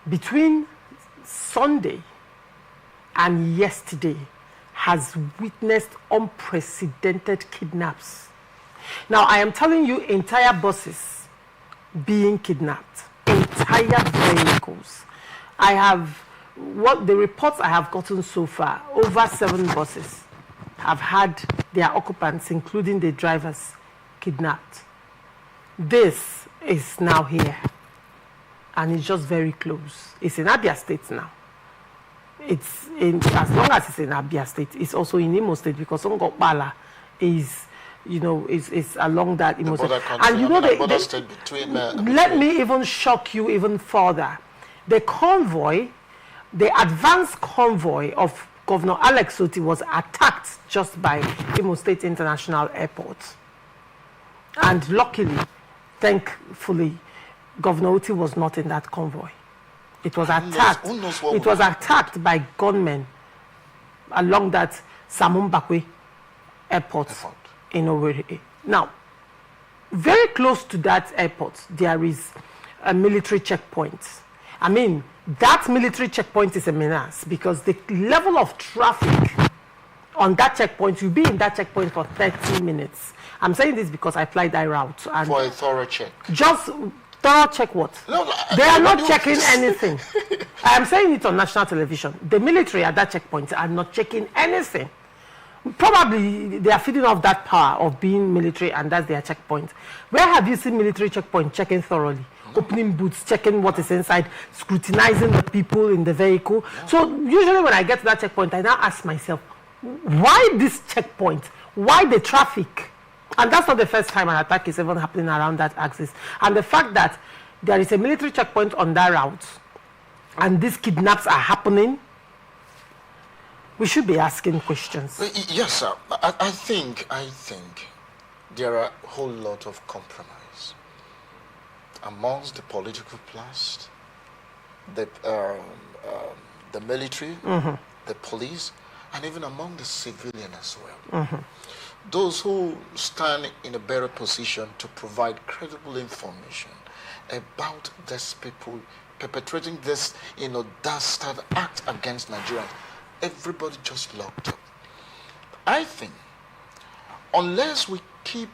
between Sunday and yesterday has witnessed unprecedented kidnaps. Now, I am telling you, entire buses being kidnapped, entire vehicles. The reports I have gotten so far, over 7 buses have had their occupants, including the drivers, kidnapped. This is now here. and it's just very close. It's in Abia State now. It's in, as long as it's in Abia State, it's also in Imo State, because Songokbala is, you know, is along that Imo State. And you know, let me even shock you even further. The convoy, the advanced convoy of Governor Alex Oti was attacked just by Imo State International Airport. And luckily, thankfully, Governor Oti was not in that convoy. It was attacked. It was attacked by gunmen along that Samumbakwe airport in Owerri. Now, very close to that airport, there is a military checkpoint. I mean, that military checkpoint is a menace, because the level of traffic on that checkpoint, you'll be in that checkpoint for 30 minutes. I'm saying this because I applied that route. And for a thorough check. Just thorough check what? No, they are not checking anything. I am saying it on national television. The military at that checkpoint are not checking anything. Probably they are feeding off that power of being military, and that's their checkpoint. Where have you seen military checkpoint checking thoroughly? Opening booths, checking what is inside, scrutinizing the people in the vehicle. So usually when I get to that checkpoint, I now ask myself, why this checkpoint? Why the traffic? And that's not the first time an attack is even happening around that axis. And the fact that there is a military checkpoint on that route, and these kidnaps are happening, we should be asking questions. Yes, sir. I think there are a whole lot of compromise amongst the political class, the military, the police, and even among the civilian as well. Those who stand in a better position to provide credible information about these people perpetrating this, dastard act against Nigerians. Everybody just locked up. I think unless we keep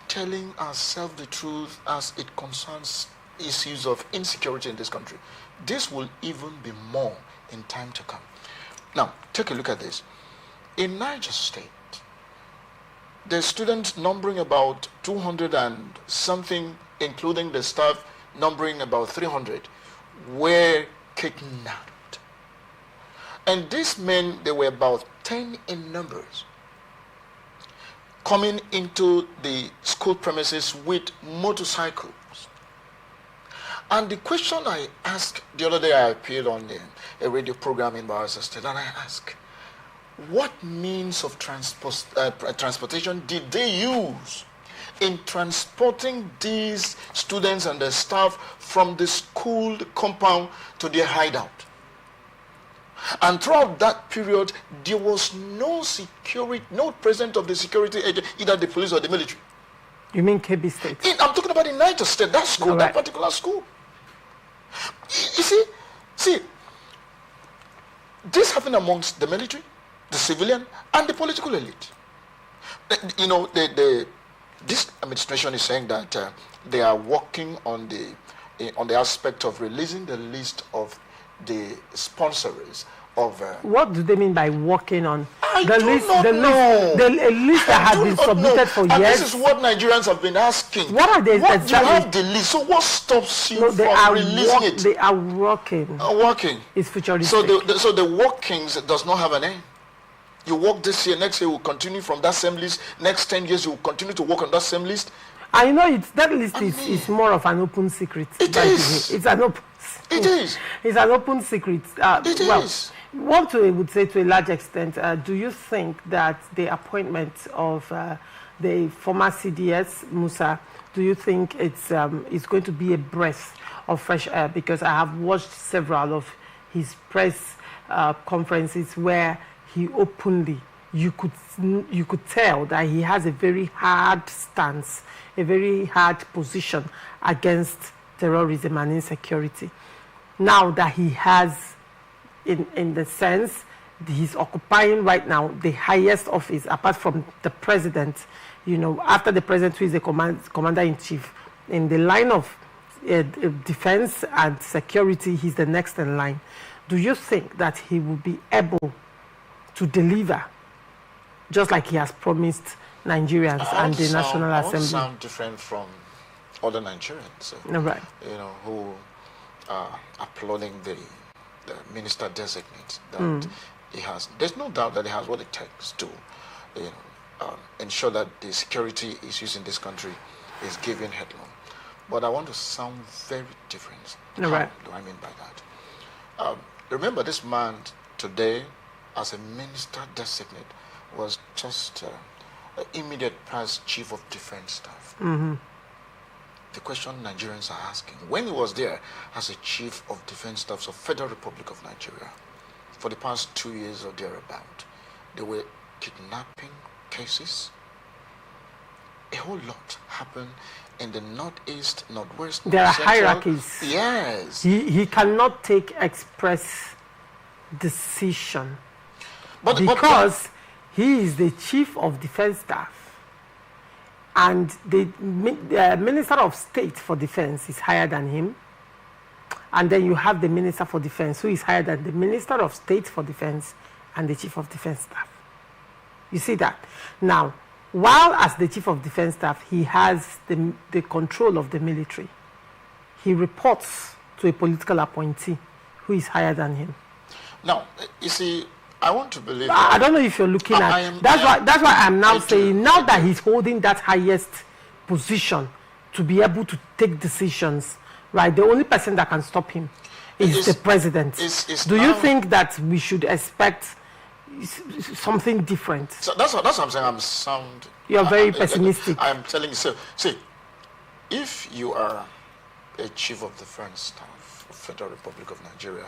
telling ourselves the truth as it concerns issues of insecurity in this country, this will even be more in time to come. Now, take a look at this. In Niger State, the students numbering about 200 and something, including the staff numbering about 300, were kidnapped. And these men, they were about 10 in numbers, coming into the school premises with motorcycles. And the question I asked the other day, I appeared on a radio program in Bayelsa State, and I asked, what means of transportation did they use in transporting these students and their staff from the school compound to their hideout? And throughout that period, there was no security, no presence of the security agent, either the police or the military. You mean KB State? I'm talking about in Niger State, that school, that particular school. You see, this happened amongst the military, the civilian, and the political elite. This administration is saying that they are working on the aspect of releasing the list of the sponsors of. What do they mean by working on? The list that has been submitted for years. This is what Nigerians have been asking. What are they exactly? You have the list, so what stops you from releasing it? They are working. Working. It's futuristic. So the workings does not have a name. You work this year, next year will continue from that same list. Next 10 years, you will continue to work on that same list. I know that list is more of an open secret. It is. It's an open. It is. It's an open secret. It is. What I would say to a large extent, do you think that the appointment of the former CDS, Musa, do you think it's going to be a breath of fresh air? Because I have watched several of his press conferences where he openly, you could tell that he has a very hard stance, a very hard position against terrorism and insecurity. Now that he has, in the sense, he's occupying right now the highest office, apart from the president, after the president, who is the commander-in-chief, in the line of defense and security, he's the next in line. Do you think that he will be able to deliver, just like he has promised Nigerians and the National Assembly? I sound different from other Nigerians, right? applauding the minister designate that he has. There's no doubt that he has what it takes to, ensure that the security issues in this country is given headlong. But I want to sound very different. Right. How do I mean by that? Remember, this man today, as a minister designate, was just immediate past chief of defense staff. The question Nigerians are asking, when he was there as a chief of defense staff of Federal Republic of Nigeria, for the past 2 years or thereabout, there were kidnapping cases. A whole lot happened in the northeast, northwest. There are central. hierarchies. Yes. He cannot take express decision But because he is the chief of defense staff, and the minister of state for defense is higher than him, and then you have the minister for defense who is higher than the minister of state for defense and the chief of defense staff. You see that? Now, while as the chief of defense staff, he has the control of the military. He reports to a political appointee who is higher than him. Now, you see, I want to believe. I don't know if you're looking at. That's why I'm now saying, now that he's holding that highest position to be able to take decisions, right? The only person that can stop him is the president. Do you think that we should expect something different? So that's what I'm saying. I'm sound. You're very pessimistic. I'm telling you. So, see, if you are a chief of defense staff of Federal Republic of Nigeria,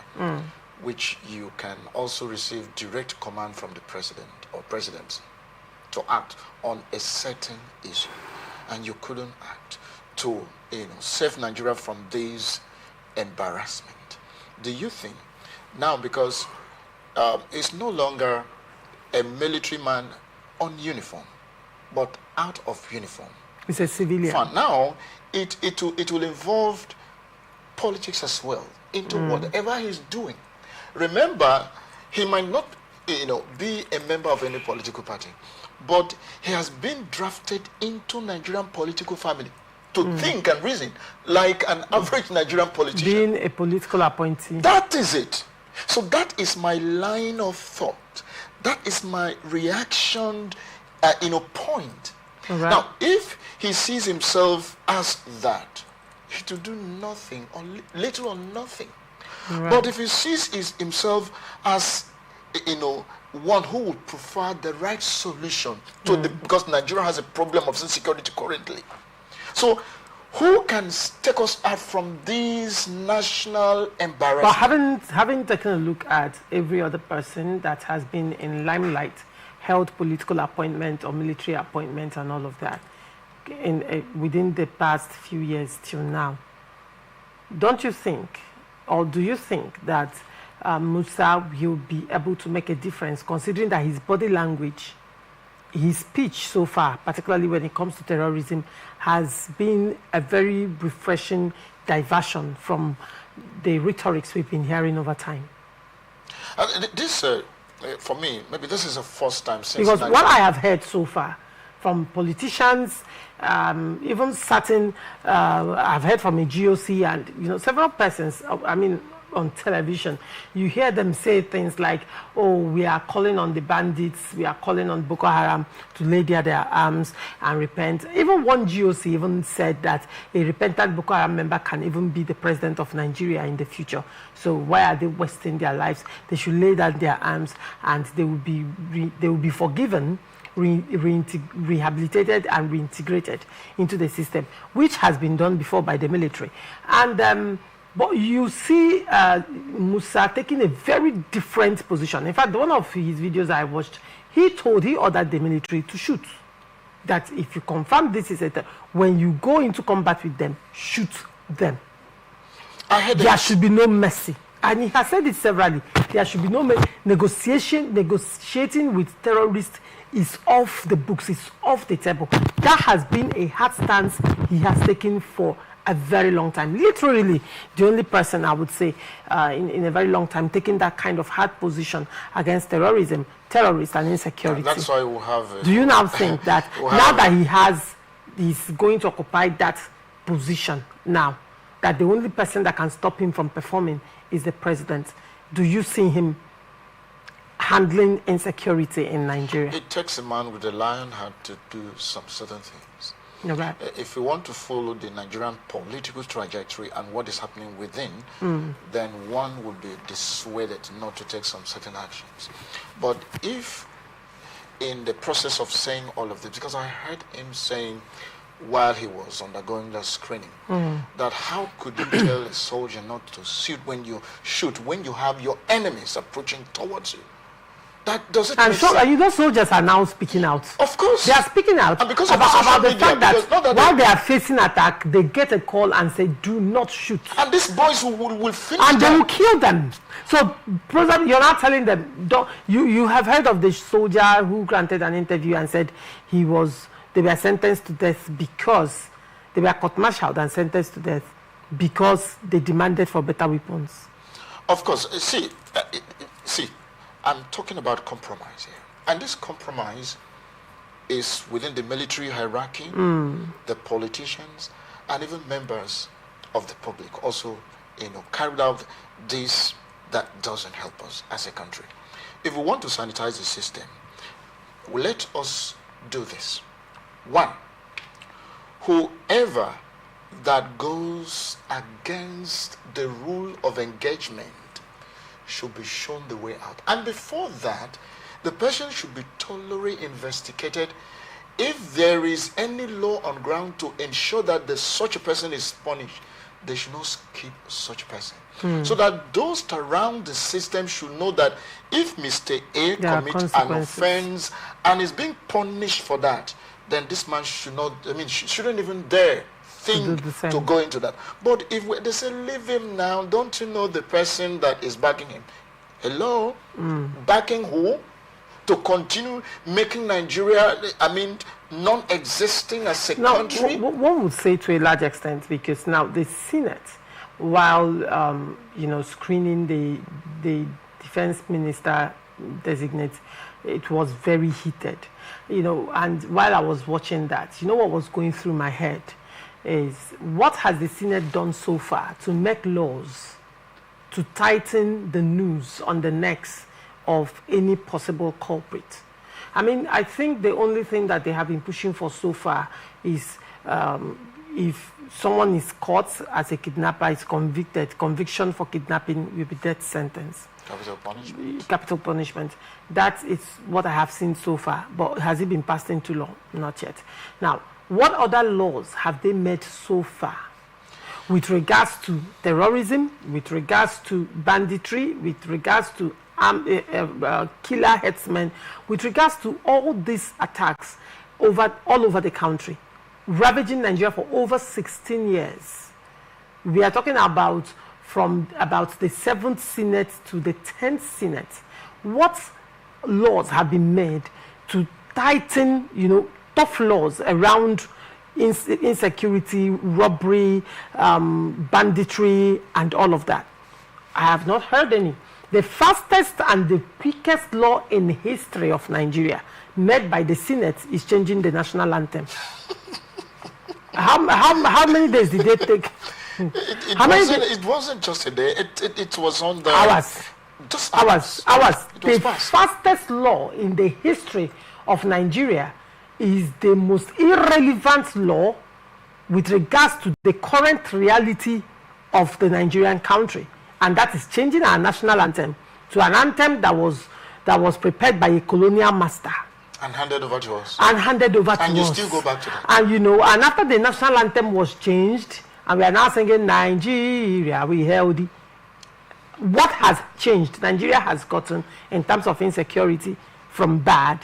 which you can also receive direct command from the president or presidency to act on a certain issue, and you couldn't act to save Nigeria from this embarrassment, do you think now, because it's no longer a military man on uniform, but out of uniform, it's a civilian. fine. Now it will involve politics as well into whatever he's doing. Remember, he might not be a member of any political party, but he has been drafted into Nigerian political family to think and reason like an average Nigerian politician. Being a political appointee. That is it. So that is my line of thought. That is my reaction, point. Right. Now, if he sees himself as that, he will do nothing or little or nothing. Right. But if he sees himself as, one who would prefer the right solution to because Nigeria has a problem of insecurity currently. So, who can take us out from this national embarrassment? But having taken a look at every other person that has been in limelight, held political appointment or military appointment and all of that, within the past few years till now, don't you think, or do you think that Musa will be able to make a difference, considering that his body language, his speech so far, particularly when it comes to terrorism, has been a very refreshing diversion from the rhetorics we've been hearing over time? This, for me, maybe this is the first time since... Because what I have heard so far from politicians, even certain, I've heard from a GOC and several persons, on television, you hear them say things like, oh, we are calling on the bandits, we are calling on Boko Haram to lay down their arms and repent. Even one GOC even said that a repentant Boko Haram member can even be the president of Nigeria in the future. So why are they wasting their lives? They should lay down their arms and they will be forgiven, rehabilitated and reintegrated into the system, which has been done before by the military. And but you see Musa taking a very different position. In fact, one of his videos I watched, he ordered the military to shoot. That if you confirm this is when you go into combat with them, shoot them. There should be no mercy. And he has said it severally. There should be no negotiating with terrorists is off the books, it's off the table. That has been a hard stance he has taken for a very long time. Literally, the only person I would say in a very long time taking that kind of hard position against terrorism, terrorists and insecurity. That's why we have... Do you now think that now that he's going to occupy that position now, that the only person that can stop him from performing is the president. Do you see him handling insecurity in Nigeria? It takes a man with a lion heart to do some certain things. You're right. If we want to follow the Nigerian political trajectory and what is happening within, then one would be dissuaded not to take some certain actions. But if in the process of saying all of this, because I heard him saying while he was undergoing the screening, that how could you tell a soldier not to shoot when you have your enemies approaching towards you? That doesn't And so, you know, soldiers are now speaking out. Of course. They are speaking out And because of about the social fact media, that, that while they are facing attack, they get a call and say, do not shoot. And these boys will finish And they them. will kill them. So, President, you're not telling them, don't, you have heard of the soldier who granted an interview and said they were sentenced to death because they were court-martialed and sentenced to death because they demanded for better weapons. Of course. See, I'm talking about compromise here. And this compromise is within the military hierarchy, the politicians, and even members of the public also, carried out this that doesn't help us as a country. If we want to sanitize the system, let us do this. One, whoever that goes against the rule of engagement should be shown the way out. And before that, the person should be thoroughly investigated. If there is any law on ground to ensure that such a person is punished, they should not skip such a person. So that those around the system should know that if Mr. A commits an offense and is being punished for that, then this man shouldn't even dare think to go into that. But if they say leave him now, don't you know the person that is backing him? Hello? Backing who? To continue making Nigeria, non-existing as a country? One would say to a large extent, because now the Senate, while screening the defense minister designate, it was very heated. And while I was watching that, what was going through my head is, what has the Senate done so far to make laws to tighten the noose on the necks of any possible culprit? I think the only thing that they have been pushing for so far is if someone is caught as a kidnapper, is convicted, conviction for kidnapping will be death sentence. Capital punishment. Capital punishment. That is what I have seen so far. But has it been passed into law? Not yet. Now, what other laws have they made so far with regards to terrorism, with regards to banditry, with regards to killer headsmen, with regards to all these attacks all over the country, ravaging Nigeria for over 16 years? We are talking about from about the 7th Senate to the 10th Senate. What laws have been made to tighten, tough laws around insecurity, robbery, banditry, and all of that? I have not heard any. The fastest and the quickest law in the history of Nigeria made by the Senate is changing the national anthem. How many days did they take? It wasn't just a day. It was on the hours. Just hours. The fast. fastest law in the history of Nigeria is the most irrelevant law with regards to the current reality of the Nigerian country, and that is changing our national anthem to an anthem that was prepared by a colonial master and handed over to us. And you still go back to that. And and after the national anthem was changed, and we are now singing Nigeria, we healthy. What has changed? Nigeria has gotten in terms of insecurity from bad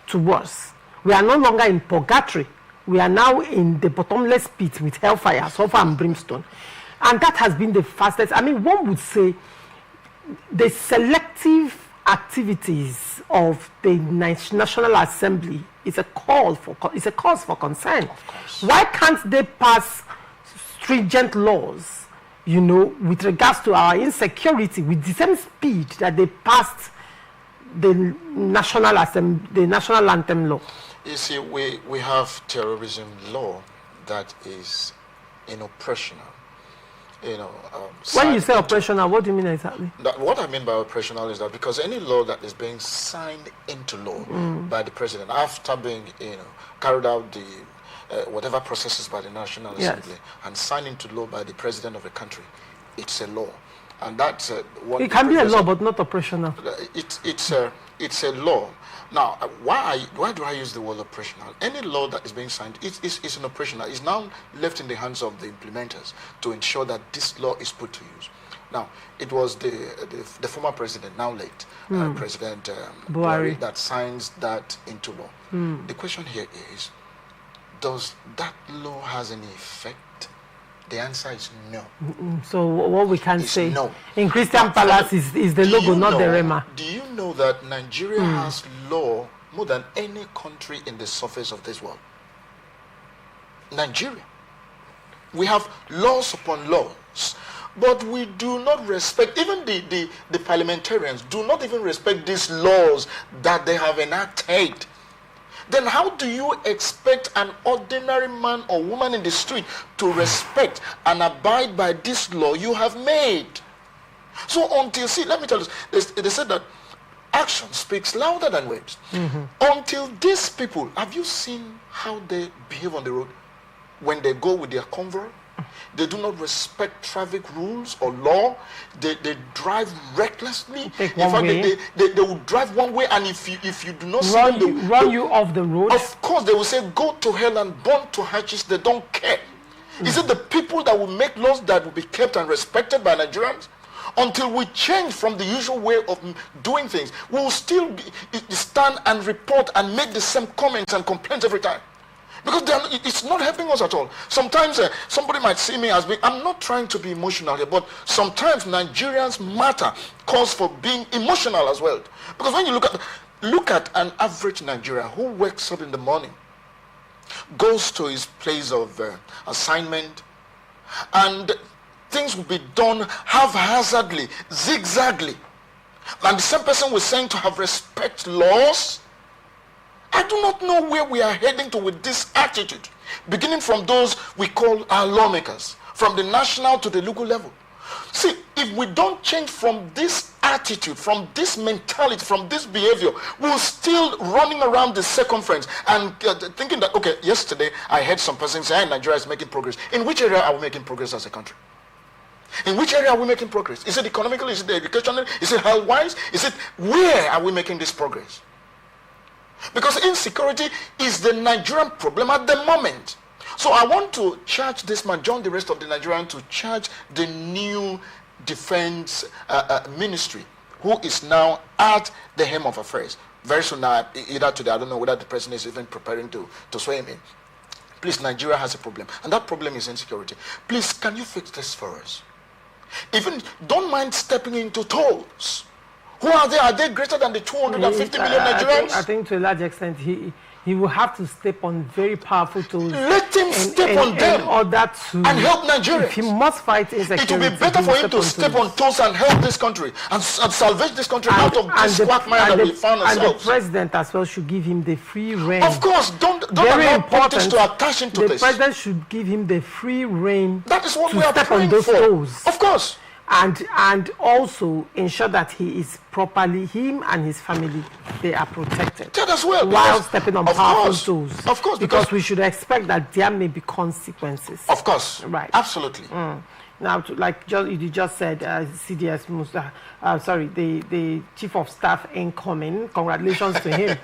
to worse. We are no longer in purgatory. We are now in the bottomless pit with hellfire, sulfur and brimstone. And that has been the fastest. One would say the selective activities of the National Assembly is a cause for concern. Why can't they pass stringent laws, with regards to our insecurity with the same speed that they passed the national anthem law? You see, we have terrorism law that is inoperational. When you signed say into- operational, what do you mean exactly? what I mean by operational is that because any law that is being signed into law by the president after being, carried out the whatever processes by the National Assembly and signed into law by the president of the country, it's a law, and that's what It can be a law, but not operational. It's a law. Now, why do I use the word operational? Any law that is being signed is an operational. It's now left in the hands of the implementers to ensure that this law is put to use. Now, it was the former president, now late, President Buhari, that signs that into law. The question here is, does that law has any effect? The answer is no. So what we can It's say no. in Christian Palace is the logo, not the Rema. Do you know that Nigeria has law more than any country in the surface of this world? Nigeria. We have laws upon laws, but we do not respect, even the parliamentarians do not even respect these laws that they have enacted. Then how do you expect an ordinary man or woman in the street to respect and abide by this law you have made? So let me tell you, they said that action speaks louder than words. Until these people, have you seen how they behave on the road when they go with their convoy? They do not respect traffic rules or law. They drive recklessly. In fact, they will drive one way, and if you do not see them, run you off the road. Of course, they will say, "Go to hell and burn to ashes." They don't care. Is it the people that will make laws that will be kept and respected by Nigerians? Until we change from the usual way of doing things, we will still stand and report and make the same comments and complaints every time. Because it's not helping us at all. Sometimes somebody might see me as being, I'm not trying to be emotional here, but sometimes Nigerians matter calls for being emotional as well. Because when you look at an average Nigerian who wakes up in the morning, goes to his place of assignment, and things will be done haphazardly, zigzagly, and the same person was saying to have respect laws. I do not know where we are heading to with this attitude, beginning from those we call our lawmakers, from the national to the local level. See, if we don't change from this attitude, from this mentality, from this behavior, we're still running around the circumference and thinking that, okay, yesterday I heard some person say, Nigeria is making progress. In which area are we making progress as a country? In which area are we making progress? Is it economical? Is it educational? Is it health-wise? Is it, where are we making this progress? Because insecurity is the Nigerian problem at the moment. So I want to charge this man, join the rest of the Nigerian, to charge the new defense ministry, who is now at the helm of affairs. Very soon now, either today, I don't know whether the president is even preparing to swear him in. Please, Nigeria has a problem, and that problem is insecurity. Please, can you fix this for us? Even, don't mind stepping into tolls. Who are they? Are they greater than the 250 million Nigerians? I think to a large extent, he will have to step on very powerful tools. Let him step on them in order to and help Nigeria. If he must fight insecurity, it will be better for him to step on toes and help this country and salvage this country out of this quagmire that we found ourselves. And the president as well should give him the free rein. Of course, don't allow politics to attach into this. The president should give him the free rein. That is what to we are step on praying those for. toes. Of course. And also ensure that he is properly, him and his family, they are protected. That as well. While stepping on powerful tools. Of course. Because we should expect that there may be consequences. Of course. Right. Absolutely. Now, you just said, CDS Musa, the Chief of Staff incoming, congratulations to him,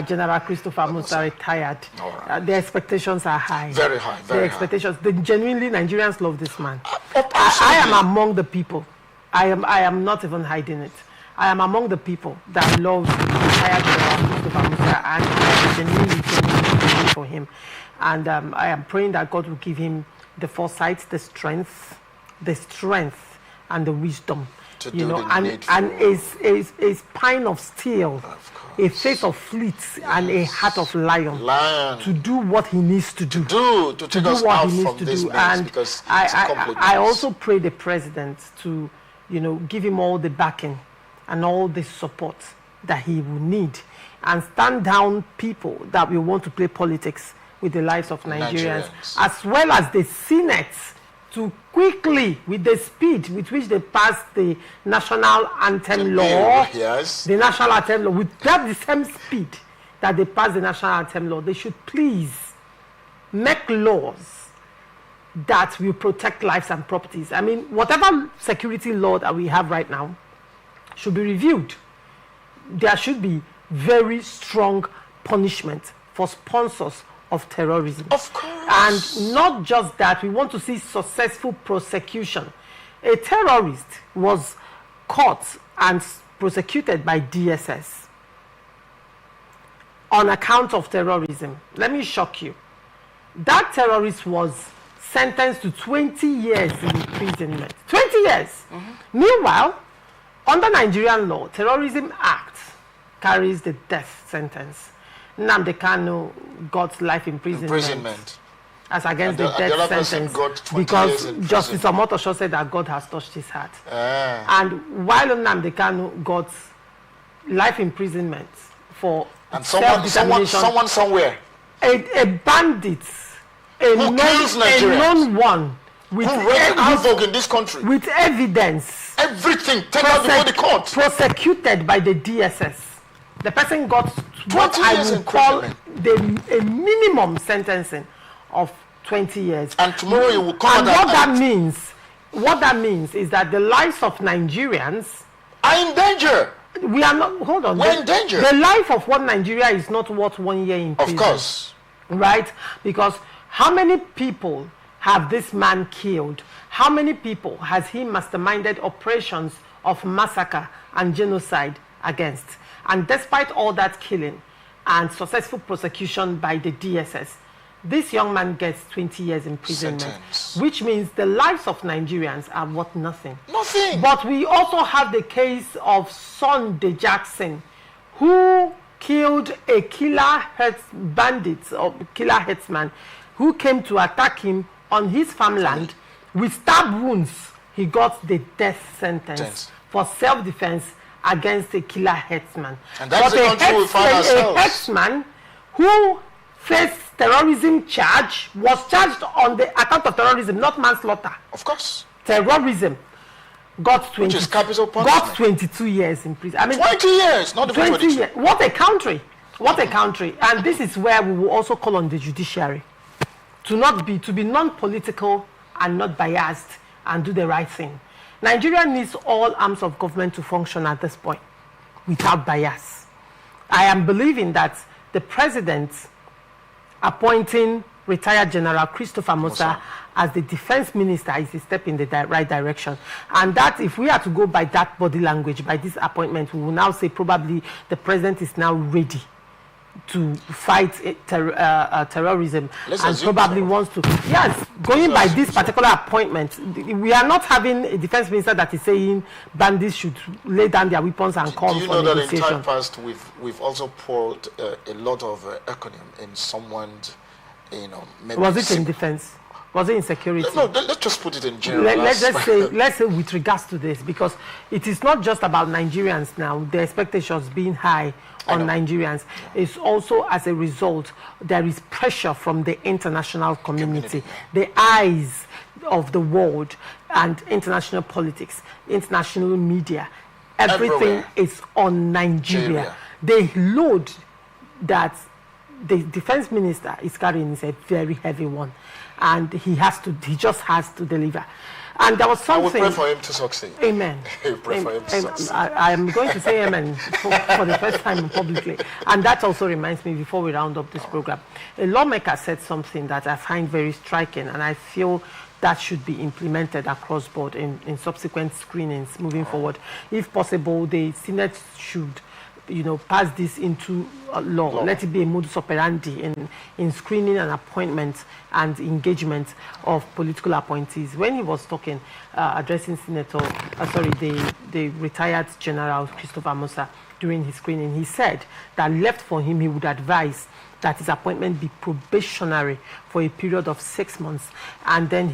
General Christopher Musa retired. Right. The expectations are high. Very high, very the expectations, genuinely Nigerians love this man. Absolutely. I am among the people, I am not even hiding it. I am among the people that loves retired General Christopher Musa, and I genuinely pray for him. And I am praying that God will give him the foresight, the strength and the wisdom, to you do know, the and a spine of steel, a face of fleet, and a heart of lion to do what he needs to do. To take us out from this mess, and because I also pray the president to, give him all the backing and all the support that he will need, and stand down people that will want to play politics with the lives of Nigerians. As well as the Senate to quickly, with the speed with which they passed the national anthem law, yes, the national anthem law, with that the same speed that they passed the national anthem law, they should please make laws that will protect lives and properties. I mean, whatever security law that we have right now should be reviewed. There should be very strong punishment for sponsors of terrorism. Of course. And not just that, we want to see successful prosecution. A terrorist was caught and prosecuted by DSS on account of terrorism. Let me shock you. That terrorist was sentenced to 20 years in imprisonment. 20 years. Meanwhile, under Nigerian law, Terrorism Act carries the death sentence. Nnamdi Kanu got life imprisonment as against the death sentence because Justice Omotosho said that God has touched his heart. And while Nnamdi Kanu got life imprisonment for self-determination, someone somewhere, a bandit, a known one, with havoc in this country, with evidence, everything taken before the court, prosecuted by the DSS. The person got what I would call a minimum sentencing of 20 years. And tomorrow you will come and what that means is that the lives of Nigerians are in danger. We are not, hold on. We're in danger. The life of one Nigeria is not worth 1 year in prison. Of course. Right? Because how many people have this man killed? How many people has he masterminded operations of massacre and genocide against? And despite all that killing and successful prosecution by the DSS, this young man gets 20 years imprisonment, which means the lives of Nigerians are worth nothing. Nothing. But we also have the case of Sunday Jackson, who killed a killer bandit or killer herdsman who came to attack him on his farmland with stab wounds. He got the death sentence for self-defense against a killer herdsman. And that's the country we find ourselves. A herdsman who faced terrorism charge was charged on the account of terrorism, not manslaughter. Of course. Terrorism. Got 20, which is capital punishment. Got 22 years in prison. I mean, 20 years, not 20 years. What a country! What a country! And this is where we will also call on the judiciary to be non-political and not biased and do the right thing. Nigeria needs all arms of government to function at this point without bias. I am believing that the president appointing retired General Christopher Musa as the defense minister is a step in the right direction. And that if we are to go by that body language, by this appointment, we will now say probably the president is now ready to fight terrorism and probably wants to. Yes, going by this particular appointment, we are not having a defense minister that is saying bandits should lay down their weapons and come for negotiation. Do you know that in time past we've also poured a lot of acronym in someone's, maybe was it in defense? Was it in security? No, let's just put it in general. Let's say with regards to this, because it is not just about Nigerians now, the expectations being high on Nigerians. It's also as a result, there is pressure from the international community. The eyes of the world and international politics, international media, everything is on Nigeria. The load that the defense minister is carrying is a very heavy one, and he just has to deliver. And there was something. I will pray for him to succeed. Amen. Pray for him to succeed. I am going to say amen for the first time publicly. And that also reminds me, before we round up this program, a lawmaker said something that I find very striking, and I feel that should be implemented across board in subsequent screenings moving forward. If possible, the Senate should pass this into law. Let it be a modus operandi in screening and appointment and engagement of political appointees. When he was talking, addressing the retired General Christopher Musa during his screening, he said that left for him, he would advise that his appointment be probationary for a period of 6 months, and then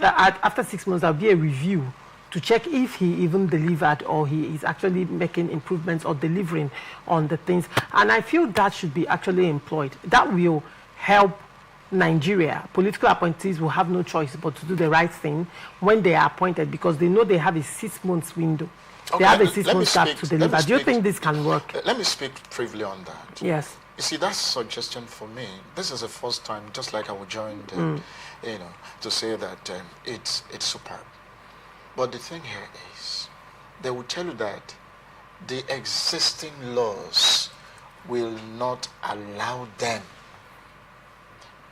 after 6 months there'll be a review to check if he even delivered or he is actually making improvements or delivering on the things. And I feel that should be actually employed. That will help Nigeria, political appointees will have no choice but to do the right thing when they are appointed, because they know they have a 6 months window. Okay, they have a let me 6 months gap to deliver. Do you think this can work? Let me speak briefly on that. Yes. You see, that's a suggestion for me. This is the first time, just like I was joined, to say that it's superb. But the thing here is, they will tell you that the existing laws will not allow them.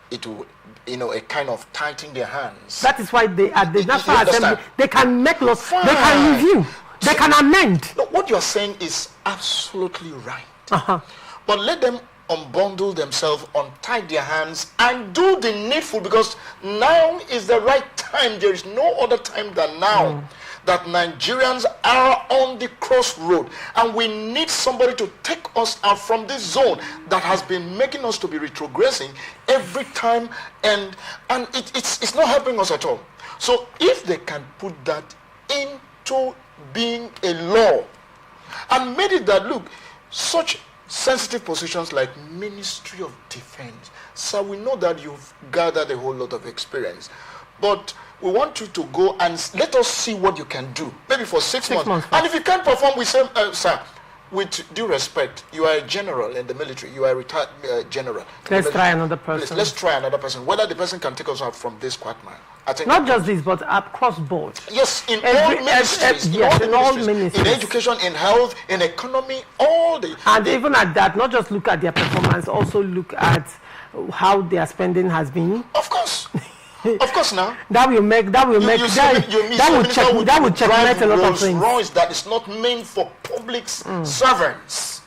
It will, a kind of tighten their hands. That is why they at the National Assembly, understand? they can make laws, Fine. they can review, they can amend. No, what you're saying is absolutely right. Uh-huh. But let them unbundle themselves, untie their hands, and do the needful, because now is the right time. There is no other time than now. That Nigerians are on the crossroad, and we need somebody to take us out from this zone that has been making us to be retrogressing every time, and it's not helping us at all. So if they can put that into being a law and made it that, look, such sensitive positions like Ministry of Defense, so we know that you've gathered a whole lot of experience, but we want you to go and let us see what you can do, maybe for 6 months. And if you can't perform, we say, sir, with due respect, you are a general in the military, you are a retired general. Let's try another person. Let's try another person. Whether the person can take us out from this quagmire. I think not just this, but across board. Yes, in all ministries. In all ministries. In education, in health, in economy, all the... And even at that, not just look at their performance, also look at how their spending has been. Of course. Of course, now that will checkmate a lot of things. Royce that is not meant for public servants.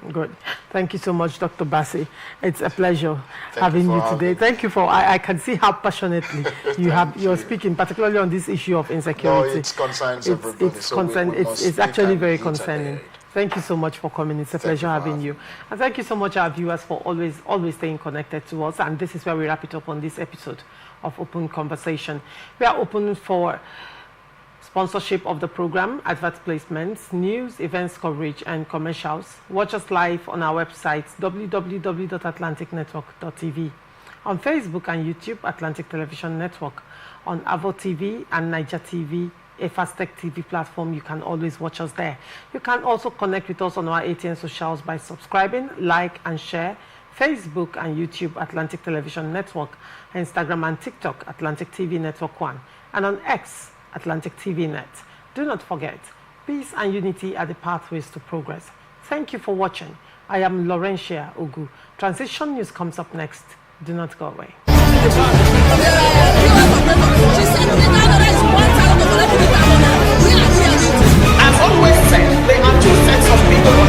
Good. Thank you so much, Dr. Bassi. It's a pleasure having you today. Thank you for. I can see how passionately you're speaking, particularly on this issue of insecurity. No, it concerns everybody. It's actually very concerning. Thank you so much for coming. It's a pleasure having you. And thank you so much, our viewers, for always staying connected to us. And this is where we wrap it up on this episode of Open Conversation. We are open for sponsorship of the program, advert placements, news, events coverage, and commercials. Watch us live on our website, www.atlanticnetwork.tv. On Facebook and YouTube, Atlantic Television Network. On Avo TV and Niger TV, a Fastech TV platform, you can always watch us there. You can also connect with us on our ATN socials by subscribing, like, and share. Facebook and YouTube, Atlantic Television Network. Instagram and TikTok, Atlantic TV Network 1. And on X, Atlantic TV Net. Do not forget, peace and unity are the pathways to progress. Thank you for watching. I am Laurentia Ogu. Transition News comes up next. Do not go away. I've always said there are two sets of people.